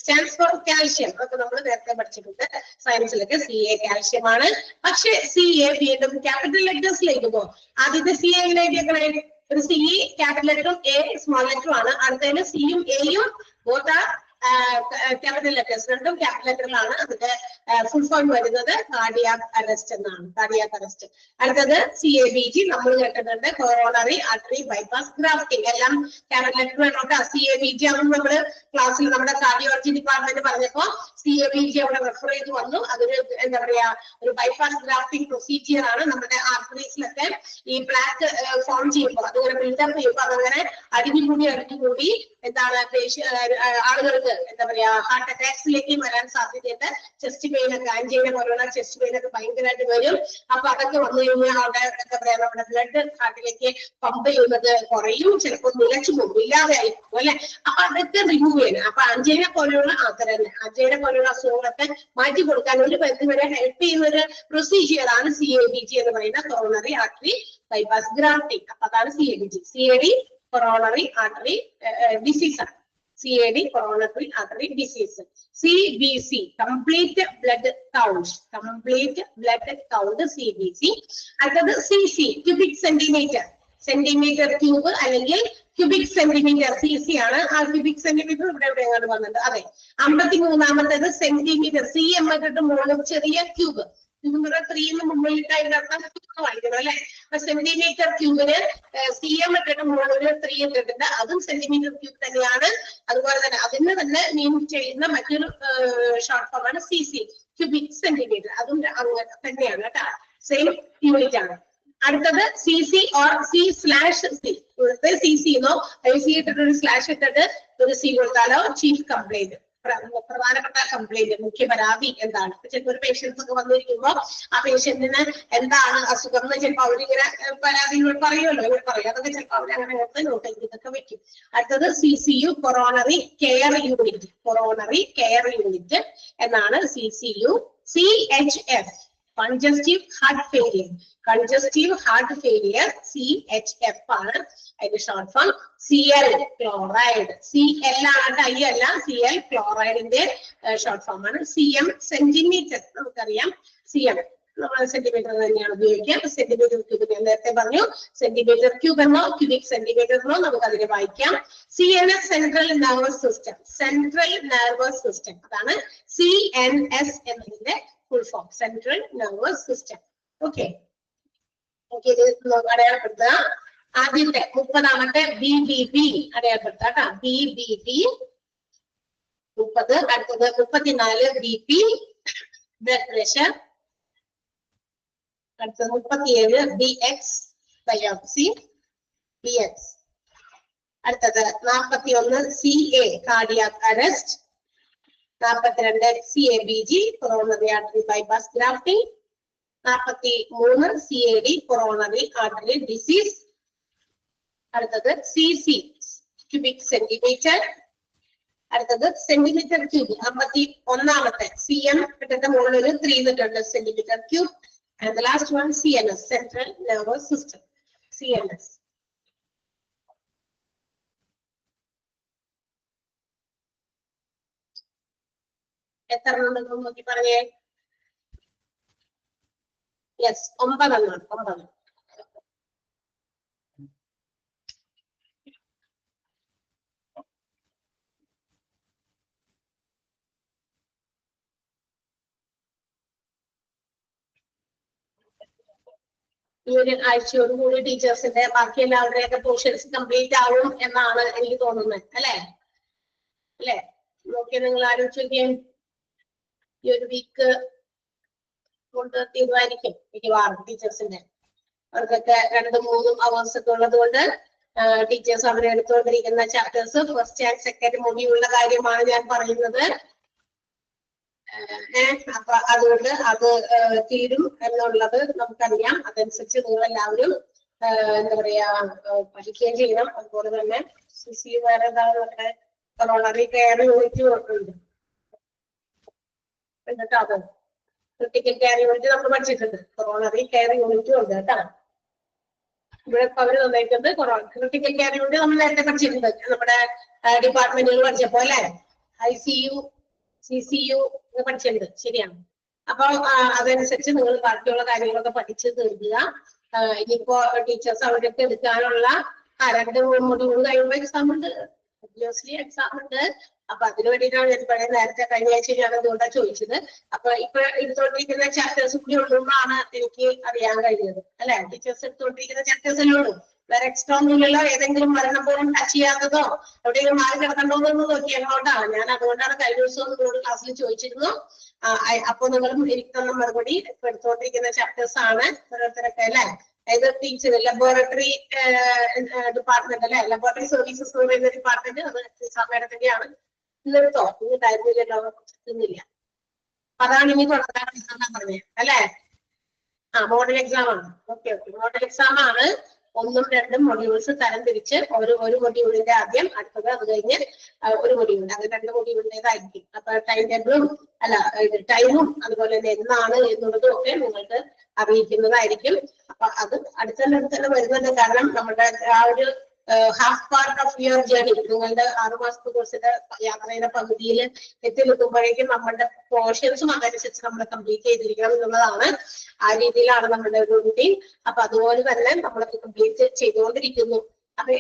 A: സ്റ്റാൻഡ്സ് ഫോർ കാൽഷ്യം. അതൊക്കെ നമ്മൾ നേരത്തെ പഠിച്ചിട്ടുണ്ട് സയൻസിലൊക്കെ. CA കാൽഷ്യം ആണ്. പക്ഷെ CA വീണ്ടും ക്യാപിറ്റൽ ലെറ്റേഴ്സിലേക്ക് പോകും. ആദ്യത്തെ CA എഴുതിയേക്കണേ ഒരു CE ക്യാപിറ്റൽ ലെറ്ററും A സ്മോൾ ലെറ്ററും ആണ്. അടുത്തതിന് Cയും Aയും ബോത്ത് ക്യാപിറ്റൽ ലെറ്റേഴ്സ്, രണ്ടും ക്യാപിറ്റൽ ലെറ്ററിലാണ്. അതിന്റെ ഫുൾ ഫോം വരുന്നത് കാർഡിയാക് അറസ്റ്റ് എന്നാണ്, കാർഡിയാക് അറസ്റ്റ്. അടുത്തത് CABG നമ്മൾ കേട്ടിട്ടുണ്ട്, കൊറോണറി ആർട്ടറി ബൈപ്പാസ് ഗ്രാഫ്റ്റിംഗ്. എല്ലാം ക്യാപിറ്റൽ ലെറ്റർ വേണോട്ടോ. CABG ആണെന്ന് നമ്മള് ക്ലാസ്സിൽ നമ്മുടെ കാർഡിയോളജി ഡിപ്പാർട്ട്മെന്റ് പറഞ്ഞപ്പോ CABG അവിടെ റെഫർ ചെയ്ത് വന്നു. അതൊരു എന്താ പറയാ ഒരു ബൈപ്പാസ് ഗ്രാഫ്റ്റിംഗ് പ്രൊസീജിയർ ആണ്. നമ്മുടെ ആർട്ടറീസിലൊക്കെ ഈ പ്ലാക്ക് ഫോം ചെയ്യുമ്പോൾ അതുപോലെ ബിൽഡപ്പ് ചെയ്യുമ്പോൾ അതങ്ങനെ അടിഞ്ഞുകൂടി എന്താണ് ആളുകൾക്ക് എന്താ പറയാ ഹാർട്ട് അറ്റാക്സിലേക്ക് വരാൻ സാധ്യതയുണ്ട്. ചെസ്റ്റ് പെയിൻ ഒക്കെ ആൻജൈന പോലുള്ള ചെസ്റ്റ് പെയിൻ ഒക്കെ ഭയങ്കരമായിട്ട് വരും. അപ്പൊ അതൊക്കെ വന്നു കഴിഞ്ഞാൽ അവിടെ എന്താ പറയാ നമ്മുടെ ബ്ലഡ് ഹാർട്ടിലേക്ക് പമ്പ് ചെയ്യുന്നത് കുറയും, ചിലപ്പോൾ നിലച്ചു പോകും, ഇല്ലാതെ ആയിരിക്കും അല്ലെ. അപ്പൊ അതൊക്കെ റിമൂവ് ചെയ്യണം. അപ്പൊ ആൻജൈന പോലെയുള്ള ആൻജൈന പോലെയുള്ള അസുഖങ്ങളൊക്കെ മാറ്റി കൊടുക്കാൻ ഒരു പരിധി വരെ ഹെൽപ്പ് ചെയ്യുന്ന ഒരു പ്രൊസീജിയർ ആണ് CABG എന്ന് പറയുന്ന കൊറോണറി ആർട്ടറി ബൈപ്പാസ് ഗ്രാഫ്റ്റിംഗ്. അപ്പൊ അതാണ് CABG. CAD coronary artery disease ആണ്. CAD coronary artery disease. CBC complete blood count. Complete blood count CBC. അടുത്തത് CC cubic centimeter. Centimetre cube അല്ലെങ്കിൽ ക്യൂബിക് സെന്റിമീറ്റർ CC ആണ്. ആ ക്യൂബിക് സെന്റിമീറ്റർ ഇവിടെ എവിടെയാണ് വന്നത്? അതെ, 53ാമത്തേത് സെന്റിമീറ്റർ. CM ഇട്ടിട്ട് മുകളിൽ ചെറിയ ക്യൂബ്. 3 മുമ്പിലിട്ട് അതിന്റെ അർത്ഥം വായിക്കണം അല്ലെ. അപ്പൊ സെന്റിമീറ്റർ ക്യൂബിന് CM ഇട്ടിട്ട് മുകളിൽ 3 ഇട്ടിട്ടുണ്ട്. അതും സെന്റിമീറ്റർ ക്യൂബ് തന്നെയാണ്. അതുപോലെ തന്നെ അതിന് തന്നെ മീൻ ചെയ്യുന്ന മറ്റൊരു ഷോർട്ട് ഫോം ആണ് CC ക്യൂബിക് സെന്റിമീറ്റർ. അതും അങ്ങനെ തന്നെയാണ് കേട്ടോ, സെയിം യൂണിറ്റ് ആണ്. അടുത്തത് CC or C/C. ഇവിടുത്തെ CC എന്നോ C ഇട്ടിട്ട് ഒരു സ്ലാഷ് ഇട്ടിട്ട് ഒരു C കൊടുത്താലോ ചീഫ് കംപ്ലൈന്റ്, പ്രധാനപ്പെട്ട കംപ്ലൈന്റ്, മുഖ്യ പരാതി എന്താണ്? ചിലപ്പോൾ ഒരു പേഷ്യൻസ് ഒക്കെ വന്നിരിക്കുമ്പോ ആ പേഷ്യന്റിന് എന്താണ് അസുഖം എന്ന് ചിലപ്പോൾ അവരിങ്ങനെ പരാതികൾ പറയുമല്ലോ, ഇവർ പറയും. അതൊക്കെ ചിലപ്പോൾ അവരങ്ങനെ നോട്ട് ചെയ്തൊക്കെ വെക്കും. അടുത്തത് CCU coronary care unit. Coronary care unit എന്നാണ് CCU. CHF congestive heart failure. Congestive heart failure CHF ആണ് അതിന്റെ short form. CL chloride. CL ആണ്, I അല്ല, CL ക്ലോറൈഡിന്റെ ഷോർട്ട് ഫോം ആണ്. CM centimetre. നമുക്കറിയാം CM നമ്മൾ സെന്റിമീറ്റർ തന്നെയാണ് ഉപയോഗിക്കുക. സെന്റിമീറ്റർ ക്യൂബ് ഞാൻ നേരത്തെ പറഞ്ഞു. സെന്റിമീറ്റർ ക്യൂബ് എന്നോ ക്യൂബിക് സെന്റിമീറ്റർ എന്നോ നമുക്ക് അതിനെ വായിക്കാം. CNS central nervous system. Central nervous system അതാണ് CNS എന്നതിന്റെ full form, central nervous system. Okay, ഇത് അടയാളപ്പെടുത്തുക. ആദ്യത്തെ 30ാമത്തെ BBB അടയാളപ്പെടുത്തുക കേട്ടോ. BBB 30. അടുത്തത് 34 BP ബ്ലഡ് പ്രഷർ. അടുത്തത് 37 BX ബയോപ്സി BX. അടുത്തത് 41 CA cardiac arrest. 42 CABG coronary artery bypass grafting. 43 CAD coronary artery disease. അടുത്തത് CC ക്യൂബിക് സെന്റിമീറ്റർ. അടുത്തത് സെന്റിമീറ്റർ ക്യൂബ് 51ാമത്തെ. CM ഇട്ടിട്ട് മുകളിൽ 3 ഇട്ടിട്ടുണ്ട് centimetre cube. And the last one CNS, Central Nervous System. CNS. എത്ര ഉണ്ടെന്ന് നോക്കി പറഞ്ഞേ. യെസ്, 9 എണ്ണം. 9. ഈ ഒരു ആഴ്ചയോടുകൂടി ടീച്ചേഴ്സിന്റെ ബാക്കി എല്ലാവരുടെയൊക്കെ പോർഷൻസ് കംപ്ലീറ്റ് ആവും എന്നാണ് എനിക്ക് തോന്നുന്നത്. അല്ലേ? നോക്കി നിങ്ങൾ ആലോചിച്ച് നോക്കിയാൽ ഈ ഒരു വീക്ക് കൊണ്ട് തീരുമാനിക്കും മിക്കവാറും ടീച്ചേഴ്സിന്റെ. അവർക്കൊക്കെ 2-3 അവേഴ്സ് ഒക്കെ ഉള്ളത് കൊണ്ട് ടീച്ചേഴ്സ് അവരെ എടുത്തുകൊണ്ടിരിക്കുന്ന ചാപ്റ്റേഴ്സ് ഫസ്റ്റ് ആൻഡ് സെക്കൻഡ് മൊഡ്യൂളിന്റെ കാര്യമാണ് ഞാൻ പറയുന്നത്. അപ്പൊ അതുകൊണ്ട് അത് തീരും എന്നുള്ളത് നമുക്കറിയാം. അതനുസരിച്ച് നിങ്ങൾ എല്ലാവരും എന്താ പറയാ പഠിക്കുകയും ചെയ്യണം. അതുപോലെ തന്നെ സിസി വേറെ എന്താണ് നമ്മുടെ കൊറോണറി കെയർ യൂണിറ്റ് ഉണ്ട്. എന്നിട്ട് അത് ക്രിട്ടിക്കൽ കെയർ യൂണിറ്റ് നമ്മൾ പഠിച്ചിട്ടുണ്ട്. കൊറോണറി കെയർ യൂണിറ്റും ഉണ്ട് കേട്ടോ. ഇവിടെ അവര് തന്നേക്കുന്നത് ക്രിട്ടിക്കൽ കെയർ യൂണിറ്റ് നമ്മൾ നേരത്തെ പഠിച്ചിട്ടുണ്ട്. നമ്മുടെ ഡിപ്പാർട്ട്മെന്റുകൾ പഠിച്ചപ്പോ അല്ലെ, ICU CCU പഠിച്ചിട്ടുണ്ട്. ശരിയാണ്. അപ്പൊ അതനുസരിച്ച് നിങ്ങൾ ബാക്കിയുള്ള കാര്യങ്ങളൊക്കെ പഠിച്ച് തീർക്കുക. ഇനിയിപ്പോ ടീച്ചേഴ്സ് അവർക്ക് എടുക്കാനുള്ള 2 മൊഡ്യൂൾ കഴിയുമ്പോ എക്സാം ഉണ്ട്, ഒബ്വിയസ്ലി എക്സാം ഉണ്ട്. അപ്പൊ അതിന് വേണ്ടിയിട്ടാണ് ഞാൻ പറയാൻ നേരത്തെ കഴിഞ്ഞ ആഴ്ച ഞാൻ അതുകൊണ്ടാണ് ചോദിച്ചത്. അപ്പൊ ഇപ്പൊ എടുത്തോണ്ടിരിക്കുന്ന ചാപ്റ്റേഴ്സ് കൂടി ഉള്ളൂന്നാണ് എനിക്ക് അറിയാൻ കഴിഞ്ഞത് അല്ലെ. ടീച്ചേഴ്സ് എടുത്തോണ്ടിരിക്കുന്ന ചാപ്റ്റേഴ്സ് അല്ലേ ഉള്ളൂ, വേറെ എക്സ്ട്രാ ഒന്നുമില്ലല്ലോ. ഏതെങ്കിലും മരണം പോലും ടച്ച് ചെയ്യാത്തതോ എവിടെയെങ്കിലും മാറി കിടക്കണ്ടോന്നൊന്ന് നോക്കിയതുകൊണ്ടാണ് ഞാൻ. അതുകൊണ്ടാണ് കഴിഞ്ഞ ദിവസം നിങ്ങളോട് ക്ലാസ്സിൽ ചോദിച്ചിരുന്നു. അപ്പൊ നിങ്ങളും എനിക്ക് തന്ന മറുപടി ഇപ്പൊ എടുത്തോണ്ടിരിക്കുന്ന ചാപ്റ്റേഴ്സ് ആണ് ഓരോരുത്തരൊക്കെ അല്ലെ. അതായത് ടീച്ചർ ലബോറട്ടറി ഡിപ്പാർട്ട്മെന്റ് അല്ലെ, ലബോറട്ടറി സർവീസസ് എന്ന് പറയുന്ന ഡിപ്പാർട്ട്മെന്റ് അത് മേഡത്തിന്റെയാണ്. ഇന്നെടുത്തോ ഇന്നിട്ടായിരുന്നില്ലല്ലോ, ഇന്നില്ല. അതാണ് ഇനി തുടങ്ങാൻ പറഞ്ഞത് അല്ലെ. മോഡൽ എക്സാം ആണ്. ഓക്കെ, മോഡൽ എക്സാം ആണ്. 1-2 മൊഡ്യൂൾസ് തരംതിരിച്ച് ഒരു മൊഡ്യൂളിന്റെ ആദ്യം, അടുത്തത് അത് കഴിഞ്ഞ് ഒരു മൊഡ്യൂളിന്റെ, അത് 2 മൊഡ്യൂളിന്റേതായിരിക്കും. അപ്പൊ ടൈം ടേബിളും ടൈമും അതുപോലെ തന്നെ എന്നാണ് എന്നുള്ളതും ഒക്കെ നിങ്ങൾക്ക് അറിയിക്കുന്നതായിരിക്കും. അപ്പൊ അത് അടുത്തന്നെ വരുന്നുണ്ട്. കാരണം നമ്മുടെ ആ ഒരു half part of your journey, നിങ്ങളുടെ 6 മാസത്തെ കോഴ്സിന്റെ യാത്രയുടെ പകുതിയിൽ എത്തി നിൽക്കുമ്പോഴേക്കും നമ്മുടെ പോർഷൻസും അതനുസരിച്ച് നമ്മൾ കംപ്ലീറ്റ് ചെയ്തിരിക്കണം എന്നുള്ളതാണ്. ആ രീതിയിലാണ് നമ്മുടെ ഒരു റൂട്ടീൻ. അപ്പൊ അതുപോലെ തന്നെ നമ്മളൊക്കെ കംപ്ലീറ്റ് ചെയ്തുകൊണ്ടിരിക്കുന്നു. അപ്പൊ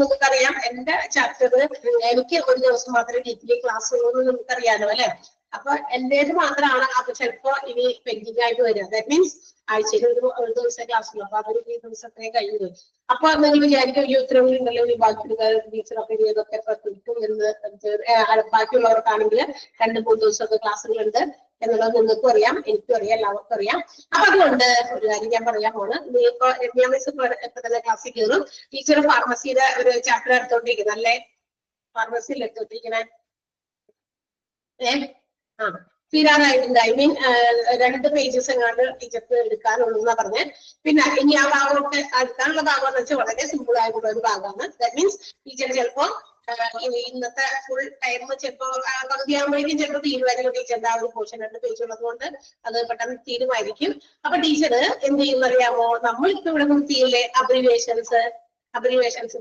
A: നമുക്കറിയാം എന്റെ ചാപ്റ്റർ എനിക്ക് ഒരു ദിവസം മാത്രമേ വീക്കിലി ക്ലാസ് ഉള്ളൂ എന്ന് നമുക്കറിയാലോ അല്ലെ. അപ്പൊ എന്റേത് മാത്രമാണ് അപ്പൊ ചിലപ്പോ ഇനി പെൻഡിങ് ആയിട്ട് വരിക. ദാറ്റ് മീൻസ് ആഴ്ചയിൽ ഒരു ദിവസം ക്ലാസ് ഉള്ളൂ. അപ്പൊ അതൊരു 3 ദിവസത്തെ കഴിഞ്ഞു. അപ്പൊ നിങ്ങൾ വിചാരിക്കും ഈ ഉത്തരവിൽ ഉണ്ടല്ലോ ഈ ബാക്കിയുള്ള ടീച്ചറൊക്കെ ഇതൊക്കെ കിട്ടും എന്ന്. ബാക്കിയുള്ളവർക്കാണെങ്കിൽ 2-3 ദിവസമൊക്കെ ക്ലാസ്സുകളുണ്ട് എന്നുള്ളത് നിങ്ങൾക്കും അറിയാം, എനിക്കും അറിയാം, എല്ലാവർക്കും അറിയാം. അപ്പൊ അതുകൊണ്ട് ഒരു കാര്യം ഞാൻ പറയാൻ പോണ്. നീ ഇപ്പൊ ഇപ്പൊ തന്നെ ക്ലാസ്സിൽ കയറും. ടീച്ചർ ഫാർമസിയുടെ ഒരു ചാപ്റ്റർ എടുത്തോണ്ടിരിക്കുന്നത് അല്ലേ, ഫാർമസിയിൽ എടുത്തോണ്ടിരിക്കണേ. തീരാറായിട്ടുണ്ട്. ഐ മീൻ 2 പേജസ് എങ്ങാണ്ട് ടീച്ചർക്ക് എടുക്കാനുള്ളൂ എന്നാ പറഞ്ഞ്. പിന്നെ ഇനി ആ ഭാഗമൊക്കെ എടുക്കാനുള്ള ഭാഗം എന്ന് വെച്ചാൽ വളരെ സിമ്പിൾ ആയിട്ടുള്ള ഒരു ഭാഗമാണ്. ദാറ്റ് മീൻസ് ടീച്ചർ ചിലപ്പോ ഇന്നത്തെ ഫുൾ ടൈം ചിലപ്പോ പകുതിയാകുമ്പോഴേക്കും ചിലപ്പോൾ തീരുമാനിക്കും. ടീച്ചറിന്റെ ആ ഒരു പോർഷൻ 2 പേജ് ഉള്ളത് കൊണ്ട് അത് പെട്ടെന്ന് തീരുമാനിക്കും. അപ്പൊ ടീച്ചർ എന്ത് ചെയ്യുന്നറിയാമോ, നമ്മളിപ്പോ ഇവിടെ നിർത്തിയില്ലേ അബ്രിവേഷൻസ്,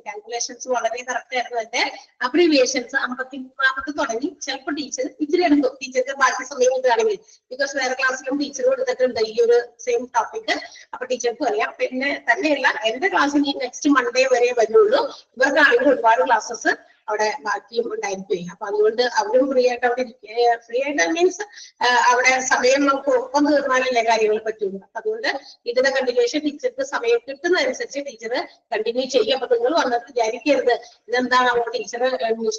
A: കാൽക്കുലേഷൻസ് വളരെ കറക്റ്റ് ആയിരുന്നു. എന്റെ അബ്രിവേഷൻസ് 50 തുടങ്ങി. ചിലപ്പോൾ ടീച്ചർ ഇച്ചിരി എടുക്കും, ടീച്ചർക്ക് ബാക്കി സമയം കിട്ടുകയാണെങ്കിൽ. ബിക്കോസ് വേറെ ക്ലാസ്സിലും ടീച്ചർ കൊടുത്തിട്ടുണ്ട് ഈ ഒരു സെയിം ടോപ്പിക്. അപ്പൊ ടീച്ചർക്കും അറിയാം. പിന്നെ തന്നെയല്ല, എന്റെ ക്ലാസ്സിൽ നെക്സ്റ്റ് മൺഡേ വരെ വരുള്ളൂ. ഇവർക്കാണെങ്കിൽ ഒരുപാട് ക്ലാസ്സസ് അവിടെ ബാക്കിയും ഉണ്ടായിരിക്കും. അപ്പൊ അതുകൊണ്ട് അവരും ഫ്രീ ആയിട്ട് അവിടെ ഫ്രീ ആയിട്ട് മീൻസ് അവിടെ സമയം നമുക്ക് ഒപ്പം തീർന്നാലല്ലേ കാര്യങ്ങൾ പറ്റുള്ളൂ. അതുകൊണ്ട് ഇതിന്റെ കണ്ടിന്യൂഷൻ ടീച്ചർക്ക് സമയം കിട്ടുന്നതനുസരിച്ച് ടീച്ചർ കണ്ടിന്യൂ ചെയ്യും. അപ്പൊ നിങ്ങൾ വന്നിട്ട് വിചാരിക്കരുത് ഇതെന്താണ് അവിടെ ടീച്ചർ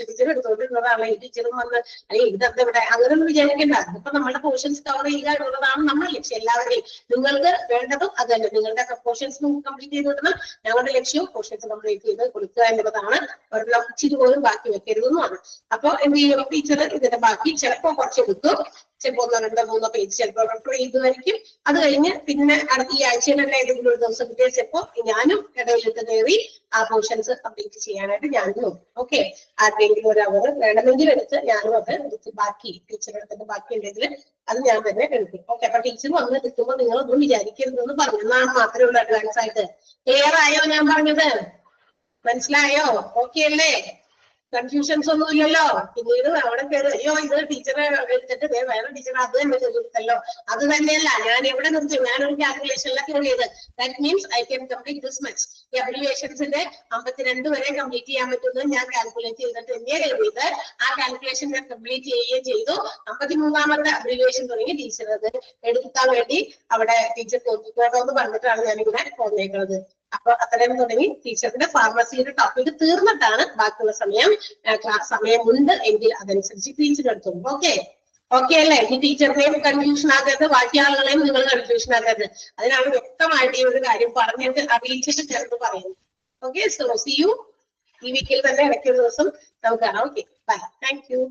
A: ടീച്ചർ എടുത്തോണ്ടിരുന്നതാണ് ഈ ടീച്ചറും വന്ന് അല്ലെങ്കിൽ ഇതെന്താ ഇവിടെ, അങ്ങനെയൊന്നും വിചാരിക്കേണ്ട. ഇപ്പൊ നമ്മുടെ പോർഷൻസ് കവർ ചെയ്യുക എന്നുള്ളതാണ് നമ്മുടെ ലക്ഷ്യം. എല്ലാവരെയും നിങ്ങൾക്ക് വേണ്ടതും അത് തന്നെ, നിങ്ങളുടെ പോർഷൻസ് കംപ്ലീറ്റ് ചെയ്ത് കിട്ടണം. ഞങ്ങളുടെ ലക്ഷ്യവും പോർഷൻസ് കംപ്ലീറ്റ് ചെയ്ത് കൊടുക്കുക എന്നുള്ളതാണ്. ഒരെണ്ണം ഇച്ചിരി പോലും ബാക്കി വെക്കരുതെന്നാണ്. അപ്പൊ എന്ത് ചെയ്യും ടീച്ചർ ഇതിന്റെ ബാക്കി ചിലപ്പോ കുറച്ച് എടുക്കും, ചിലപ്പോ 1-2-3 പേജ് ചിലപ്പോൾ റെഫർ ചെയ്തുമായിരിക്കും. അത് കഴിഞ്ഞ് പിന്നെ അടുത്ത ഈ ആഴ്ചയിൽ തന്നെ ഏതെങ്കിലും ഒരു ദിവസം കിട്ടിയ ചിലപ്പോ ഞാനും ഇടയിലിട്ട് കയറി ആ പോർഷൻസ് കംപ്ലീറ്റ് ചെയ്യാനായിട്ട് ഞാനും നോക്കും. ഓക്കെ, ആരുടെയെങ്കിലും ഒരു അവർ വേണമെങ്കിൽ എടുത്ത് ഞാനും അത് എടുത്ത് ബാക്കി ടീച്ചറുടെ അടുത്ത് ബാക്കി ഉണ്ടെങ്കിൽ അത് ഞാൻ തന്നെ എടുക്കും. ഓക്കെ, അപ്പൊ ടീച്ചർ വന്ന് കിട്ടുമ്പോൾ നിങ്ങളൊന്നും വിചാരിക്കരുതെന്ന് പറഞ്ഞാൽ മാത്രമേ ഉള്ളൂ. അഡ്വാൻസ് ആയിട്ട് ക്ലിയർ ആയോ ഞാൻ പറഞ്ഞത്? മനസ്സിലായോ? ഓക്കെ അല്ലേ? കൺഫ്യൂഷൻസ് ഒന്നും ഇല്ലല്ലോ. പിന്നീട് അവിടെ കയറി അയ്യോ ഇത് ടീച്ചറെ എടുത്തിട്ട് വേറെ ടീച്ചർ അത് തന്നെ ചെയ്തിട്ടല്ലോ. അത് തന്നെയല്ല ഞാൻ എവിടെ നിർത്തി, ഞാനൊരു കാൽക്കുലേഷനിലൊക്കെ ചെയ്ത്. That means I can complete this much. ഈ അബ്രിവിയേഷൻസിന്റെ 52 വരെ കംപ്ലീറ്റ് ചെയ്യാൻ പറ്റുന്നത് ഞാൻ കാൽക്കുലേറ്റ് ചെയ്തിട്ട് തന്നെയാണ് എഴുതിയത്. ആ കാൽക്കുലേഷൻ ഞാൻ കംപ്ലീറ്റ് ചെയ്യുകയും ചെയ്തു. 53ാമത്തെ അബ്രിവിയേഷൻ തുടങ്ങി ടീച്ചർ അത് എടുക്കാൻ വേണ്ടി അവിടെ ടീച്ചർ നോക്കിക്കോട്ടോ എന്ന് പറഞ്ഞിട്ടാണ് ഞാനിങ്ങനെ പോന്നേക്കുന്നത്. അപ്പൊ അത്രയും തുടങ്ങി ടീച്ചറിന്റെ ഫാർമസിയുടെ ടോപ്പിക് തീർന്നിട്ടാണ് ബാക്കിയുള്ള സമയമുണ്ട് എങ്കിൽ അതനുസരിച്ച് ടീച്ചർ എടുത്തു. ഓക്കെ അല്ലേ? ഈ ടീച്ചറിനെയും കൺഫ്യൂഷൻ ആക്കരുത്, ബാക്കി ആളുകളെയും നിങ്ങൾ കൺഫ്യൂഷൻ ആക്കരുത്. അതിനാണ് വ്യക്തമായിട്ട് ഈ ഒരു കാര്യം പറഞ്ഞിട്ട് അറിയിച്ചിട്ട് ചേർത്ത് പറയുന്നത്. Okay, so see you. ഈ വീക്കിൽ തന്നെ ഇടയ്ക്ക് ഒരു ദിവസം നമുക്ക് കാണാം. Okay, bye, thank U.